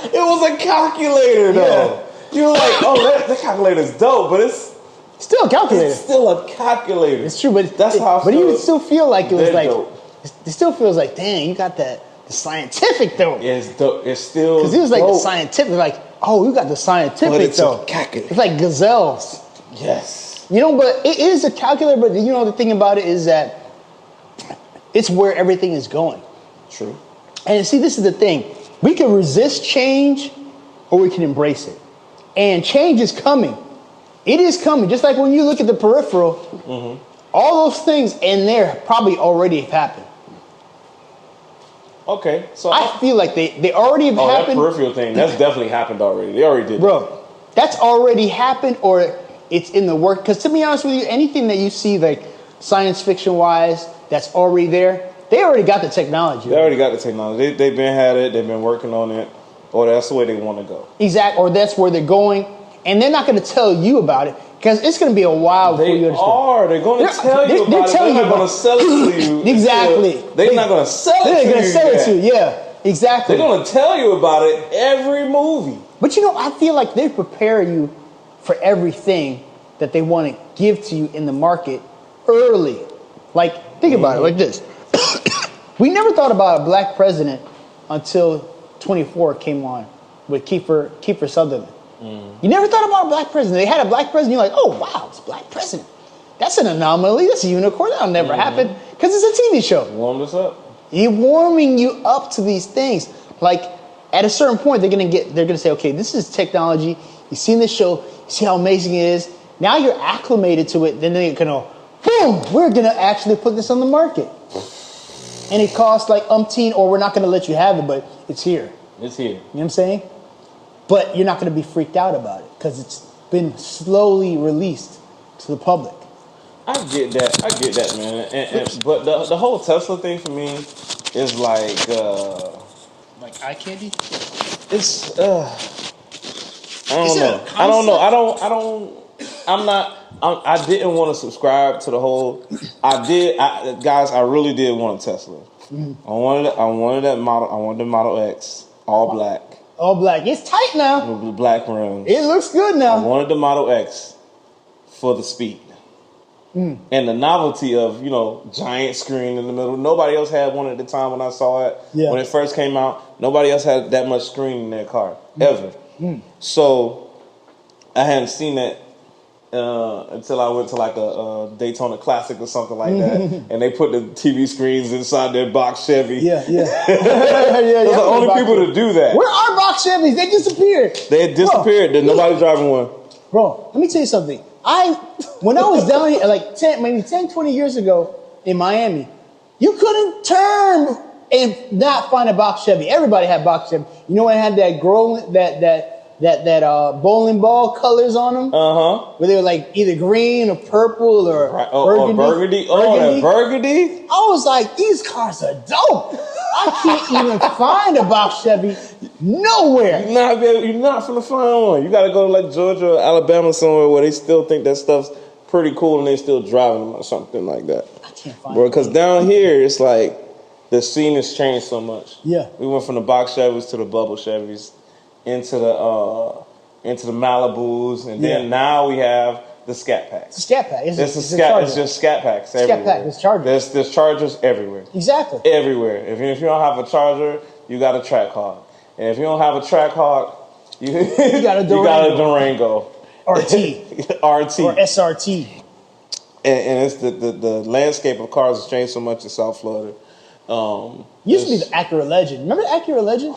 It was a calculator, though. Yeah. You're like, oh, that calculator's dope, but it's still a calculator. It's still a calculator. It's true, but that's how. But you would still feel like it was like. Dope. It still feels like, dang, you got the scientific though. Yeah, it's dope. It's still because it was like the scientific, like, oh, you got the scientific but it's though. A calculator. It's like gazelles. Yes. You know, but it is a calculator. But you know, the thing about it is that it's where everything is going. True. And see, this is the thing: we can resist change, or we can embrace it. And change is coming. It is coming. Just like when you look at the peripheral, all those things in there probably already have happened. Okay, so I feel like they already have that happened. peripheral thing, that's definitely happened already. They already did. Bro, that's already happened or it's in the work. Because to be honest with you, anything that you see like science fiction wise that's already there, they already got the technology. They already got the technology. They've been had it. They've been working on it. Or that's the way they want to go. Exactly. Or that's where they're going. And they're not going to tell you about it because it's going to be a while before you understand. They're going to tell you about it. They're not going to sell it to you. Exactly. They're not going to sell it to you. They're going to sell it to you. Yeah, exactly. They're going to tell you about it every movie. But you know, I feel like they prepare you for everything that they want to give to you in the market early. Like, think about it like this. We never thought about a black president until 24 came on with Kiefer Sutherland. You never thought about a black president. They had a black president. You're like, oh, wow, it's a black president. That's an anomaly. That's a unicorn. That'll never happen because it's a TV show. Warm us up. He's warming you up to these things. Like, at a certain point, they're gonna say, okay, this is technology. You've seen this show. You see how amazing it is. Now you're acclimated to it. Then they're gonna, boom, we're gonna actually put this on the market. And it costs like umpteen, or we're not gonna let you have it, but it's here. It's here. You know what I'm saying? But you're not going to be freaked out about it because it's been slowly released to the public. I get that, man. But the whole Tesla thing for me is like eye candy. It's I don't know. I didn't want to subscribe to the whole. Guys. I really did want a Tesla. I wanted that model. I wanted the Model X, all black. All black. It's tight now. With black rims. It looks good now. I wanted the Model X for the speed. And the novelty of, giant screen in the middle. Nobody else had one at the time when I saw it. Yeah. When it first came out, nobody else had that much screen in their car, ever. So I hadn't seen that until I went to like a Daytona Classic or something like that. And they put the TV screens inside their box Chevy. Yeah. They're the only people to do that. Where are box Chevys? They disappeared. They disappeared. There's nobody driving one. Bro, let me tell you something. When I was down here, like 10, 20 years ago in Miami, you couldn't turn and not find a box Chevy. Everybody had box Chevy. You know when it had that bowling ball colors on them? Where they were like either green or purple or burgundy. That burgundy? I was like, these cars are dope. I can't even find a box Chevy nowhere. You're not gonna find one. You gotta go to like Georgia or Alabama somewhere where they still think that stuff's pretty cool and they still driving them or something like that. I can't find it. Because down here it's like the scene has changed so much. Yeah. We went from the box Chevys to the bubble Chevys into the Malibus, and then now we have the Scat Packs. It's a Scat Pack. It's just Scat Packs everywhere. Scat Pack. It's Chargers. There's Chargers everywhere. Exactly. Everywhere. If you don't have a Charger, you got a Trackhawk. And if you don't have a Trackhawk, you got a Durango. RT. Or SRT. And it's the landscape of cars has changed so much in South Florida. Used to be the Acura Legend. Remember the Acura Legend?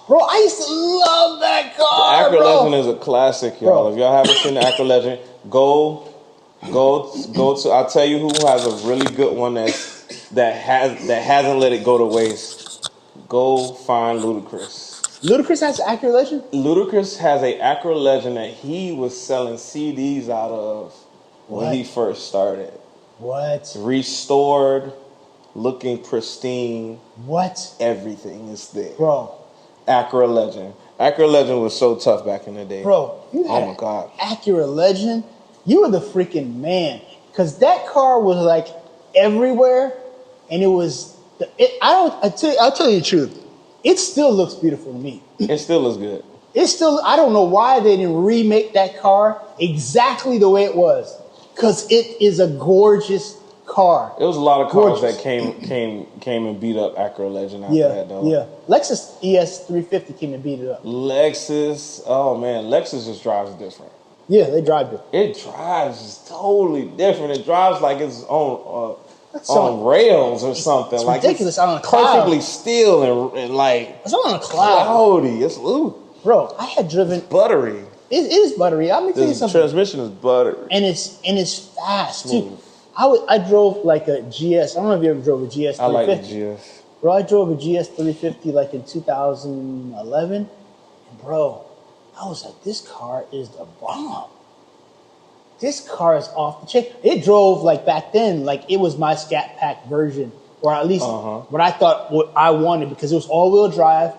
Bro, I used to love that car. The Acura Legend is a classic, y'all. Bro. If y'all haven't seen the Acura Legend, go to. I'll tell you who has a really good one that hasn't let it go to waste. Go find Ludacris. Ludacris has an Acura Legend? Ludacris has a Acura Legend that he was selling CDs out of when he first started. What? Restored, looking pristine. What? Everything is there. Bro. Acura Legend. Acura Legend was so tough back in the day. Bro, oh my God. Acura Legend, you were the freaking man. Because that car was like everywhere, and it was. I'll tell you the truth. It still looks beautiful to me. It still looks good. I don't know why they didn't remake that car exactly the way it was. Because it is a gorgeous car. There was a lot of cars that came and beat up Acura Legend after that, though. Yeah. Lexus ES350 came and beat it up. Lexus, oh man, Lexus just drives different. Yeah, they drive different. It drives just totally different. It drives like it's on rails or something. It's like ridiculous. It's on a cloud. Perfectly still and like it's on a cloud. Cloudy. It's bro. I had driven buttery. It is buttery. I'm gonna tell you something. Transmission is buttery, and it's fast too. I drove like a GS. I don't know if you ever drove a GS350. I like the GS. Bro, I drove a GS 350 like in 2011, and bro, I was like, this car is the bomb. This car is off the chain. It drove like back then, like it was my Scat Pack version, or at least what I thought what I wanted, because it was all-wheel drive,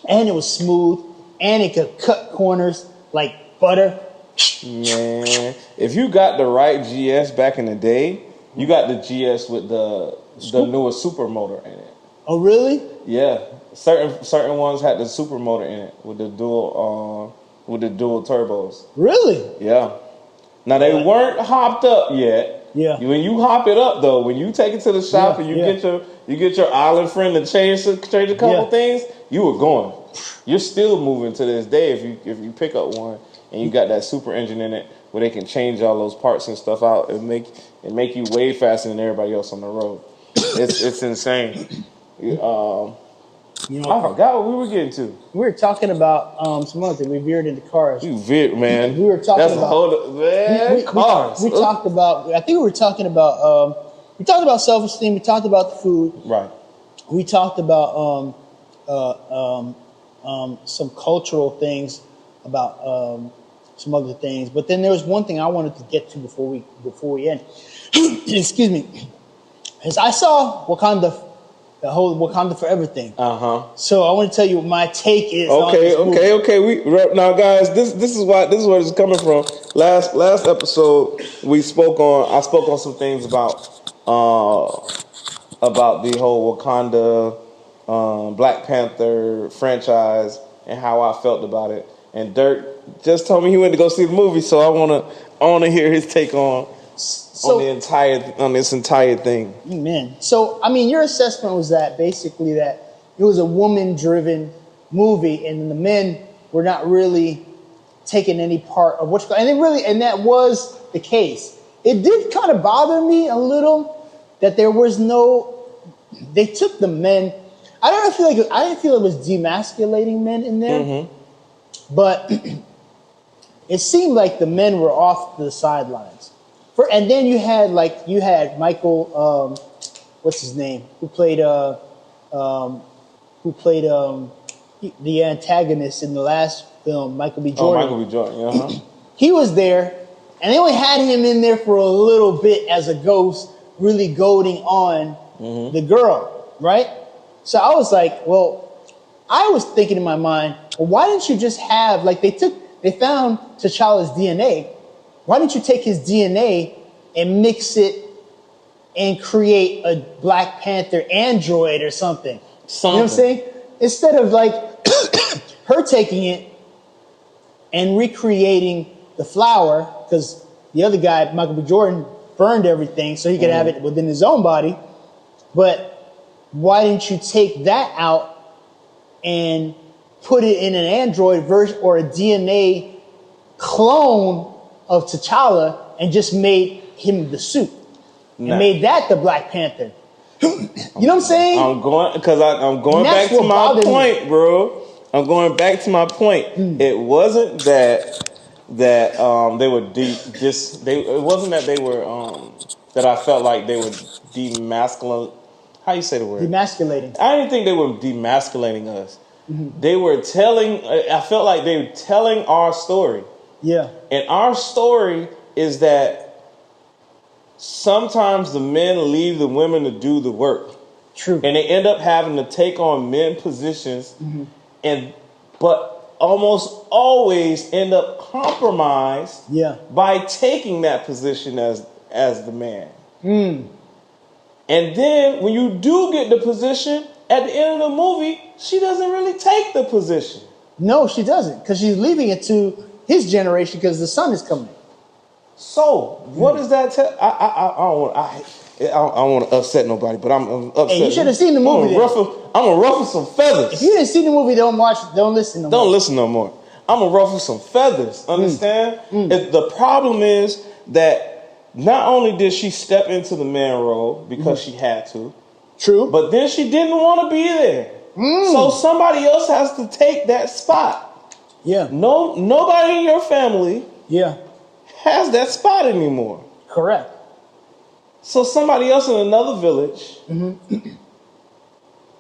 and it was smooth, and it could cut corners like butter. Man, if you got the right GS back in the day, you got the GS with the newer super motor in it. Oh, really? Yeah, certain ones had the super motor in it with the dual turbos. Really? Yeah. Now they weren't hopped up yet. Yeah. When you hop it up though, when you take it to the shop and you get your island friend to change a couple things, you were going. You're still moving to this day if you pick up one and you got that super engine in it where they can change all those parts and stuff out and make you way faster than everybody else on the road. It's insane. I forgot what we were getting to. We were talking about some other thing. We veered into cars. You veered, man. We were talking cars. We talked about. I think we were talking about. We talked about self-esteem. We talked about the food. Right. We talked about some cultural things, about some other things. But then there was one thing I wanted to get to before we end. Excuse me. As I saw Wakanda. The whole Wakanda Forever thing. So I want to tell you what my take is. Okay. Now, guys, this is where it's coming from. Last episode, I spoke on some things about the whole Wakanda Black Panther franchise and how I felt about it. And Dirk just told me he went to go see the movie, so I wanna hear his take on this entire thing. Man. So, I mean, your assessment was that basically that it was a woman-driven movie, and the men were not really taking any part of and that was the case. It did kind of bother me a little that they took the men. I didn't feel it was demasculating men in there, but it seemed like the men were off the sidelines. And then you had Michael, what's his name, who played the antagonist in the last film, Michael B. Jordan. Oh, Michael B. Jordan, He was there, and they only had him in there for a little bit as a ghost, really goading on the girl, right? So I was like, I was thinking in my mind, well, why didn't you just have, they found T'Challa's DNA. Why didn't you take his DNA and mix it and create a Black Panther android or something? You know what I'm saying? Instead of her taking it and recreating the flower, because the other guy, Michael B. Jordan, burned everything so he could have it within his own body. But why didn't you take that out and put it in an android version or a DNA clone of T'Challa and just made him the suit and made that the Black Panther? You know what I'm saying? I'm going back to my point, bro. I'm going back to my point. It wasn't that they were it wasn't that they were that I felt like they were demasculating. How you say the word? Demasculating. I didn't think they were demasculating us. They were telling. I felt like they were telling our story. Yeah. And our story is that sometimes the men leave the women to do the work. True. And they end up having to take on men positions, but almost always end up compromised by taking that position as the man. And then when you do get the position, at the end of the movie, she doesn't really take the position. No, she doesn't, because she's leaving it to his generation because the son is coming. So what does that tell? I don't want to upset nobody, but I'm upset. Hey, you should have seen the movie. I'm gonna ruffle some feathers. If you didn't see the movie, don't listen no more. Don't listen no more. I'm gonna ruffle some feathers. Understand? The problem is that not only did she step into the man role because she had to, true, but then she didn't want to be there. So somebody else has to take that spot. Yeah. Nobody in your family has that spot anymore. Correct. So somebody else in another village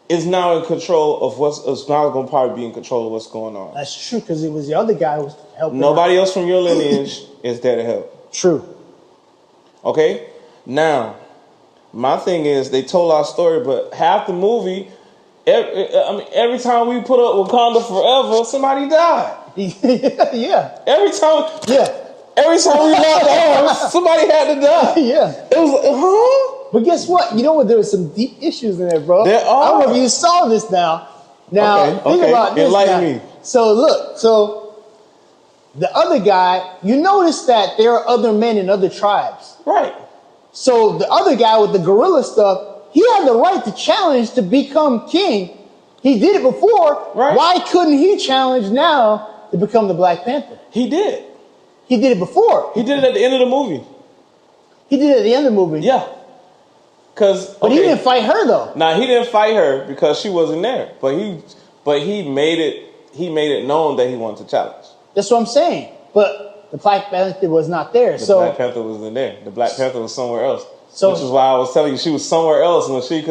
is now in control of is now going to probably be in control of what's going on. That's true, because it was the other guy who was helping. Nobody else from your lineage is there to help. True. Okay? Now, my thing is, they told our story, but half the movie, every time we put up Wakanda Forever, somebody died. Yeah. Every time we locked arms, somebody had to die. Yeah. It was like, huh? But guess what? You know what? There were some deep issues in there, bro. There are. I don't know if you saw this now. Now, think about this. Enlighten me. So look, the other guy, you notice that there are other men in other tribes. Right. So the other guy with the gorilla stuff, he had the right to challenge to become king. He did it before. Right. Why couldn't he challenge now to become the Black Panther? He did. He did it before. He did it at the end of the movie. He did it at the end of the movie. Yeah. But he didn't fight her though. Nah, he didn't fight her because she wasn't there. But he made it known that he wanted to challenge. That's what I'm saying. But the Black Panther was not there. The Black Panther wasn't there. The Black Panther was somewhere else. So, which is why I was telling you she was somewhere else when she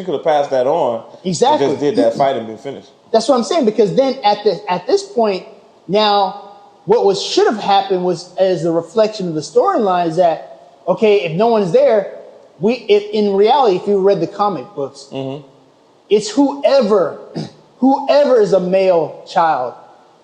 could have passed that on. Exactly. And just did that fight and been finished. That's what I'm saying, because then at this point, now what should have happened was, as a reflection of the storyline, is that, okay, if no one's there, in reality, if you read the comic books, it's whoever is a male child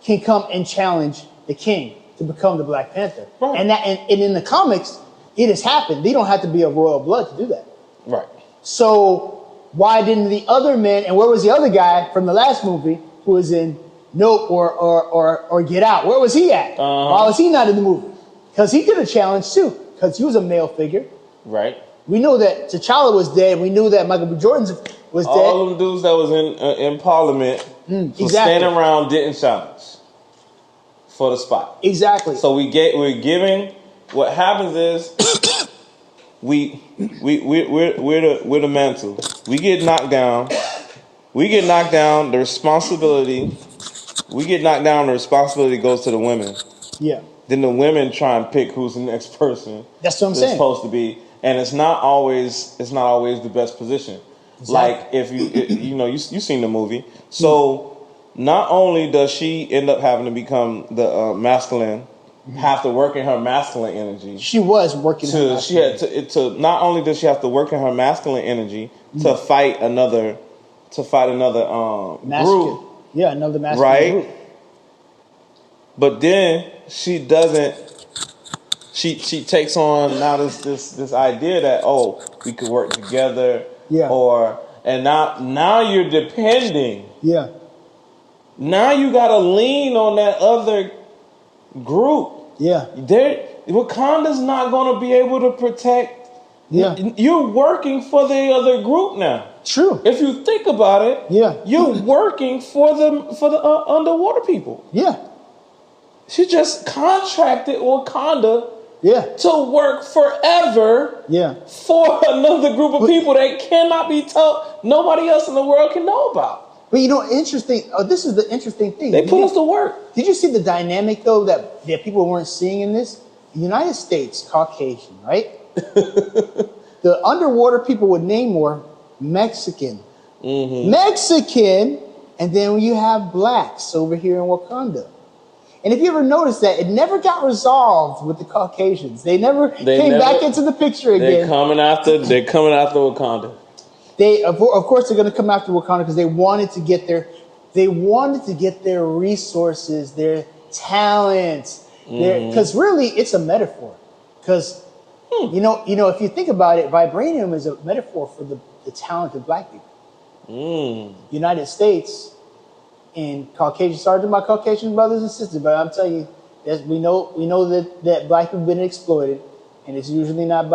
can come and challenge the king to become the Black Panther. Right. And in the comics, it has happened. They don't have to be of royal blood to do that. Right. So why didn't the other men, and where was the other guy from the last movie who was in Nope or Get Out? Where was he at? Why was he not in the movie? Because he could have challenged too, because he was a male figure. Right. We know that T'Challa was dead. We knew that Michael B. Jordan was dead. All them dudes that was in Parliament standing around didn't challenge for the spot. Exactly. So we're giving. What happens is we're the mantle. We get knocked down. The responsibility. We get knocked down. The responsibility goes to the women. Yeah. Then the women try and pick who's the next person. That's what I'm saying. Supposed to be, and it's not always the best position. Exactly. Like if you've seen the movie. So not only does she end up having to become the masculine. Have to work in her masculine energy. She was working. She had to. Not only does she have to work in her masculine energy to fight another group. Yeah, another masculine group. But then she doesn't. She takes on now this idea that we could work together. Yeah. And now you're depending. Yeah. Now you got to lean on that other group. Yeah. Wakanda's not going to be able to protect. Yeah. You're working for the other group now. True. If you think about it, you're working for the underwater people. Yeah. She just contracted Wakanda to work forever for another group of people that cannot be told, nobody else in the world can know about. But interesting. This is the interesting thing. They put us to work. Did you see the dynamic though that people weren't seeing in this? The United States, Caucasian, right? The underwater people with Namor, Mexican, Mexican, and then you have blacks over here in Wakanda. And if you ever notice that, it never got resolved with the Caucasians. They never came back into the picture again. They're coming after Wakanda. Of course, they're going to come after Wakanda because they wanted to get their resources, their talents, because really it's a metaphor. Because if you think about it, vibranium is a metaphor for the talented black people. United States and Caucasian. Sorry to my Caucasian brothers and sisters, but I'm telling you, we know that black people have been exploited, and it's usually not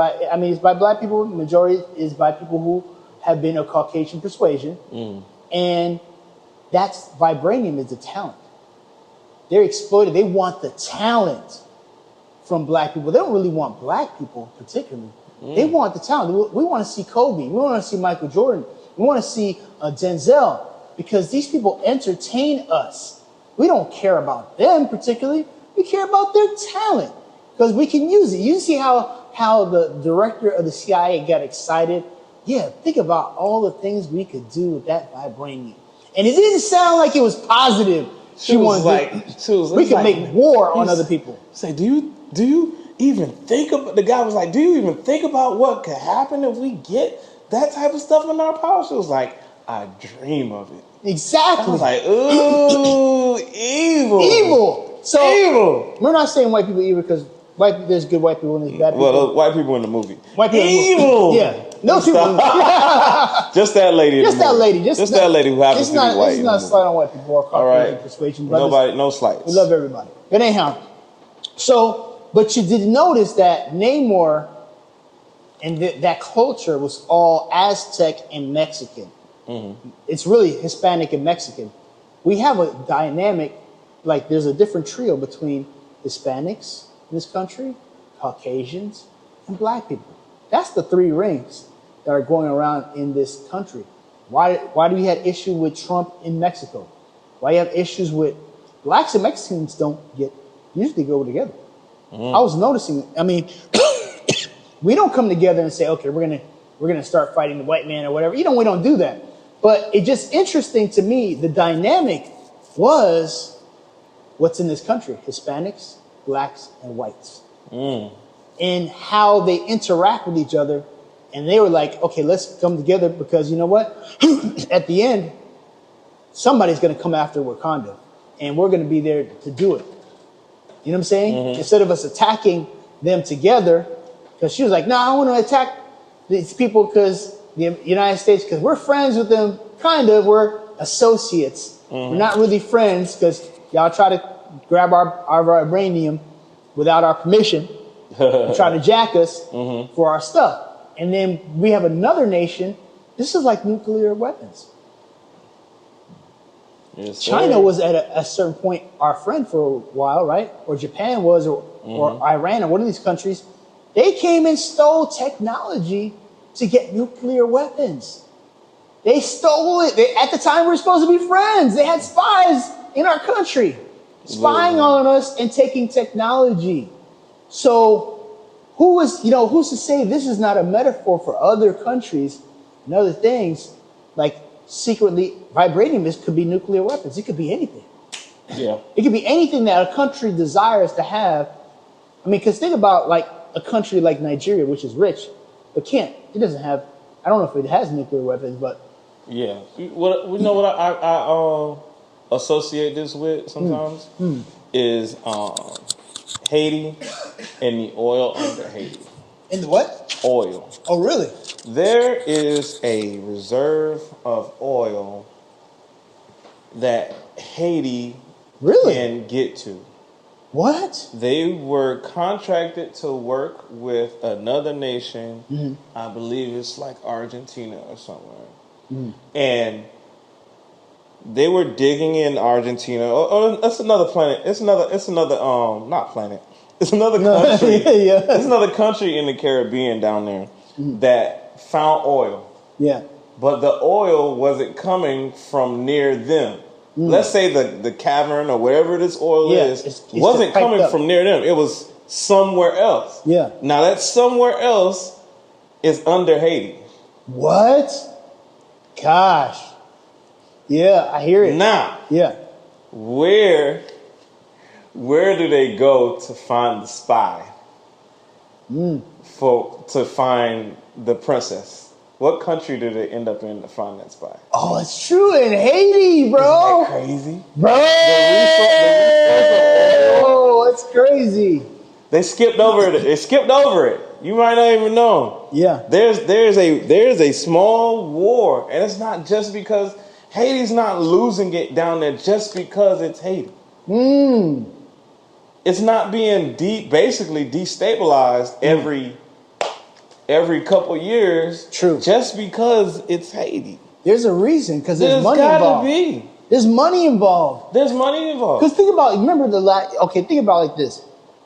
it's by black people. The majority is by people who have been of Caucasian persuasion, and that's vibranium is the talent. They're exploited. They want the talent from black people. They don't really want black people particularly. They want the talent. We want to see Kobe. We want to see Michael Jordan. We want to see Denzel, because these people entertain us. We don't care about them particularly. We care about their talent because we can use it. You see how the director of the CIA got excited yeah, think about all the things we could do with that vibranium. And it didn't sound like it was positive. She was like, we could make war on other people. Say, do you even think about? The guy was like, do you even think about what could happen if we get that type of stuff in our power? She was like, I dream of it. Exactly. I was like, ooh, evil. Evil. So evil. We're not saying white people evil because there's good white people and there's bad people. Well, white people in the movie. White people evil. Yeah. No people. Just that lady. Just that lady. Just that lady who happens to be white. This is not a slight on white people or Caucasian persuasion. Nobody, no slights. We love everybody. But anyhow, but you did notice that Namor and that culture was all Aztec and Mexican. Mm-hmm. It's really Hispanic and Mexican. We have a dynamic, like there's a different trio between Hispanics in this country, Caucasians, and black people. That's the three rings that are going around in this country. Why do we have issue with Trump in Mexico? Why you have issues with blacks and Mexicans usually go together. Mm. I was noticing, I mean, we don't come together and say, okay, we're gonna start fighting the white man or whatever. We don't do that. But it's just interesting to me, the dynamic was what's in this country, Hispanics, blacks, and whites. Mm. And how they interact with each other. And they were like, okay, let's come together because you know what? At the end, somebody's going to come after Wakanda. And we're going to be there to do it. You know what I'm saying? Mm-hmm. Instead of us attacking them together, because she was like, no, I want to attack these people because the United States, because we're friends with them, kind of. We're associates. Mm-hmm. We're not really friends because y'all try to grab our vibranium without our permission. Try to jack us for our stuff. And then we have another nation. This is like nuclear weapons. Yes, China was at a certain point our friend for a while, right? Or Japan was, or Iran, or one of these countries. They came and stole technology to get nuclear weapons. They stole it. At the time, we were supposed to be friends. They had spies in our country, spying on us and taking technology. So who's to say this is not a metaphor for other countries and other things? Like secretly, vibranium could be nuclear weapons. It could be anything. Yeah. It could be anything that a country desires to have. I mean, because think about like a country like Nigeria, which is rich, but it doesn't have, I don't know if it has nuclear weapons, but. Yeah. What I associate this with sometimes is Haiti and the oil under Haiti. In the what? Oil. Oh, really? There is a reserve of oil that Haiti can get to. What? They were contracted to work with another nation. Mm-hmm. I believe it's like Argentina or somewhere. Mm-hmm. And they were digging in Argentina. Oh, that's another planet. It's another not planet. It's another country. Yeah. It's another country in the Caribbean down there that found oil. Yeah. But the oil wasn't coming from near them. Let's say the cavern or wherever this oil is wasn't coming from near them. It was somewhere else. Yeah. Now that somewhere else is under Haiti. What? Gosh. Yeah, I hear it. Now, where do they go to find the spy? To find the princess? What country did they end up in to find that spy? Oh, it's true, in Haiti, bro. Isn't that crazy? Bro. Oh, it's crazy. They skipped over it. You might not even know. Yeah. There's a small war, and it's not just because Haiti's not losing it down there just because it's Haiti. It's not being basically destabilized every couple years. True. Just because it's Haiti. There's a reason, because there's money involved. There's money involved. There's money involved. Because think about it like this.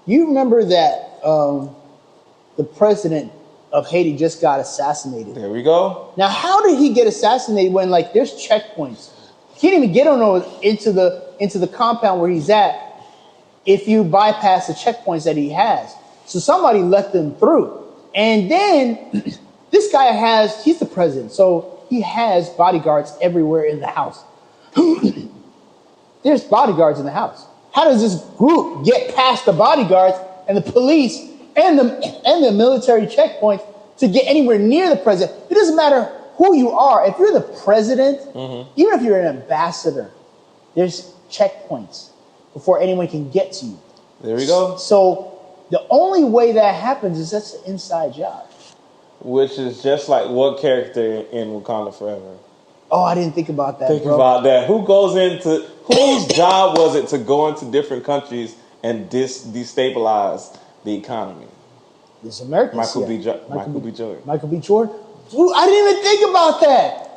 You remember that the president of Haiti just got assassinated. There we go. Now, how did he get assassinated when there's checkpoints? He can't even get into the compound where he's at if you bypass the checkpoints that he has. So somebody let them through. And then This guy he's the president, so he has bodyguards everywhere in the house. There's bodyguards in the house. How does this group get past the bodyguards and the police and the military checkpoints to get anywhere near the president? It doesn't matter who you are. If you're the president, even if you're an ambassador, there's checkpoints before anyone can get to you. There we go. So the only way that happens is that's an inside job. Which is just like what character in Wakanda Forever? Oh, I didn't think about that. Think about that. Whose job was it to go into different countries and destabilize the economy? It's American. Michael B. Jordan. Michael B. Jordan. Ooh, I didn't even think about that.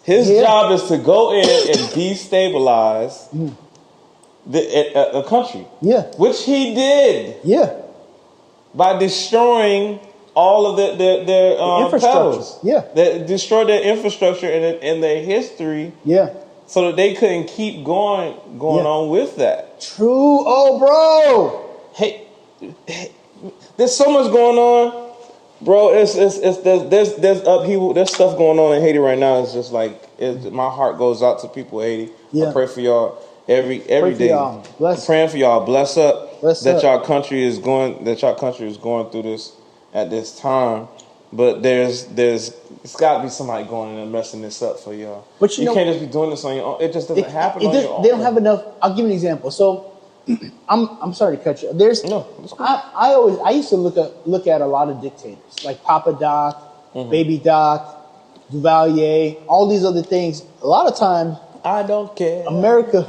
His job is to go in and destabilize a country. Yeah. Which he did. Yeah. By destroying all of their infrastructure. petals. Yeah. They destroyed their infrastructure and their history. Yeah. So that they couldn't keep going on with that. True. Oh, bro. Hey, there's so much going on, bro. There's upheaval. There's stuff going on in Haiti right now. It's just like my heart goes out to people in Haiti. Yeah. I pray for y'all every day. Y'all. I'm praying for y'all. Bless up. Y'all country is going through this at this time. But it's got to be somebody going in and messing this up for y'all. But you can't just be doing this on your own. It just doesn't happen on your own. They don't have enough. I'll give you an example. So, I'm sorry to cut you. That's cool. I used to look at a lot of dictators like Papa Doc, Baby Doc, Duvalier, all these other things. A lot of times, I don't care. America.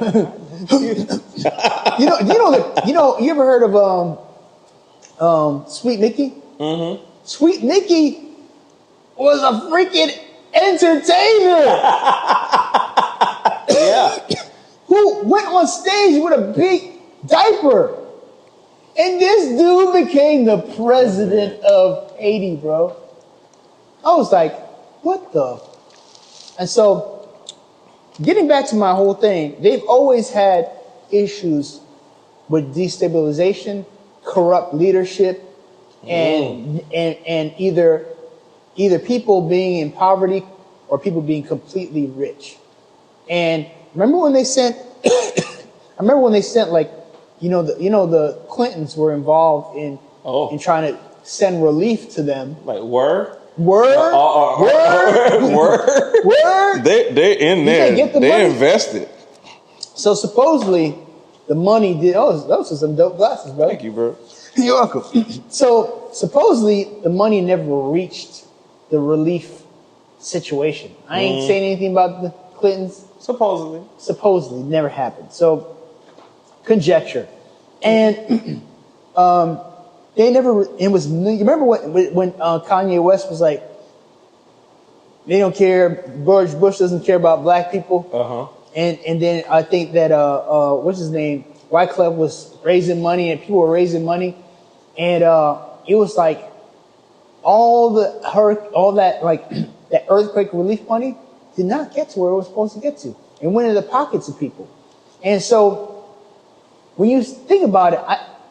You ever heard of Sweet Mickey? Mm-hmm. Sweet Mickey was a freaking entertainer. Yeah. Who went on stage with a big diaper. And this dude became the president of Haiti, bro. I was like, what the? And so, getting back to my whole thing, they've always had issues with destabilization, corrupt leadership, and either people being in poverty or people being completely rich. And remember when they sent like, the Clintons were involved in trying to send relief to them. Like word. They're in there. They invested. So supposedly the money did. Oh, those are some dope glasses, bro. Thank you, bro. You're welcome. So supposedly the money never reached the relief situation. I ain't saying anything about the Clintons. Supposedly never happened. So conjecture, and they never. It was. You remember when Kanye West was like, they don't care. George Bush doesn't care about black people. And then I think that what's his name? Wyclef was raising money, and people were raising money, and it was like all that like that earthquake relief money did not get to where it was supposed to get to. It went into the pockets of people. And so when you think about it,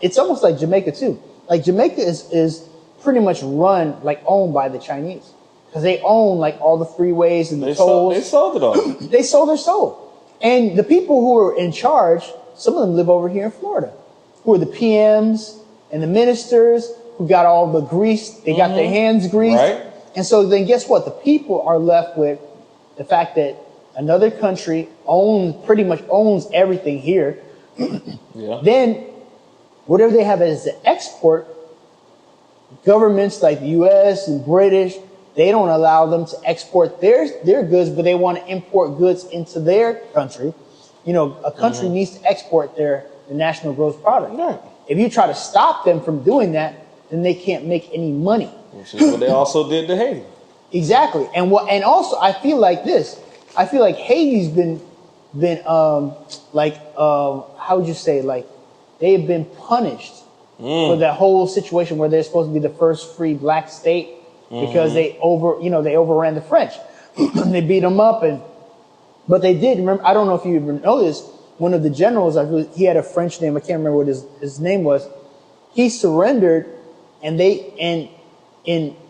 it's almost like Jamaica too. Like Jamaica is pretty much run, like owned by the Chinese. Because they own like all the freeways and the tolls. They sold it all. They sold their soul. And the people who are in charge, some of them live over here in Florida, who are the PMs and the ministers who got all the grease. They got their hands greased. Right. And so then guess what? The people are left with the fact that another country pretty much owns everything here. Yeah. Then whatever they have as an export, governments like the US and British, they don't allow them to export their goods, but they want to import goods into their country. A country needs to export the national gross product. Right. If you try to stop them from doing that, then they can't make any money. Which is what they also did to Haiti. Exactly. And also I feel like this. I feel like Haiti's been how would you say, like they've been punished for that whole situation where they're supposed to be the first free black state because they overran the French. They beat them up but they did. Remember, I don't know if you even know this. One of the generals, he had a French name. I can't remember what his name was. He surrendered, and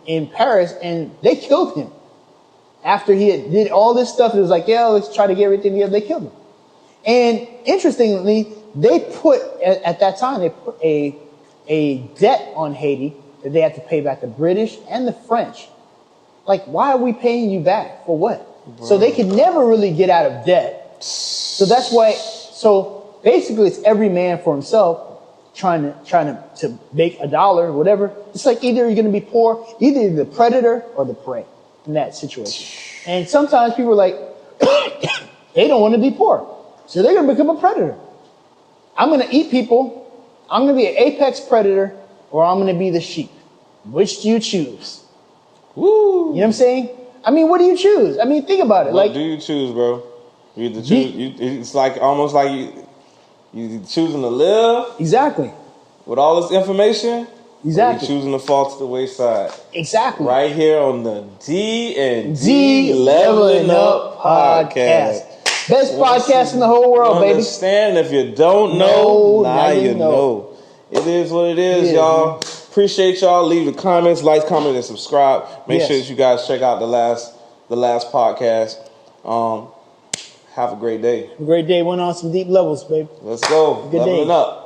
in Paris, and they killed him. After he had did all this stuff, it was like, yeah, let's try to get everything together. They killed him. And interestingly, they put, at that time, they put a debt on Haiti that they had to pay back the British and the French. Like, why are we paying you back? For what? Bro. So they could never really get out of debt. So that's why, so basically it's every man for himself trying to make $1 or whatever. It's like either you're going to be poor, either the predator or the prey in that situation. And sometimes people are like, they don't want to be poor. So they're going to become a predator. I'm going to eat people. I'm going to be an apex predator, or I'm going to be the sheep. Which do you choose? Woo. You know what I'm saying? I mean, what do you choose? I mean, think about it. What do you choose, bro? You either choose. It's like almost like you choosing to live. Exactly. With all this information. Exactly. Or you choosing to fall to the wayside. Exactly. Right here on the D&D Leveling Up Podcast. Best podcast in the whole world, baby. Understand? If you don't know, now you know. It is what it is, y'all. Man. Appreciate y'all. Leave the comments, like, comment, and subscribe. Make sure that you guys check out the last podcast. Have a great day. Went on some deep levels, baby. Let's go. Good Leveling day. up.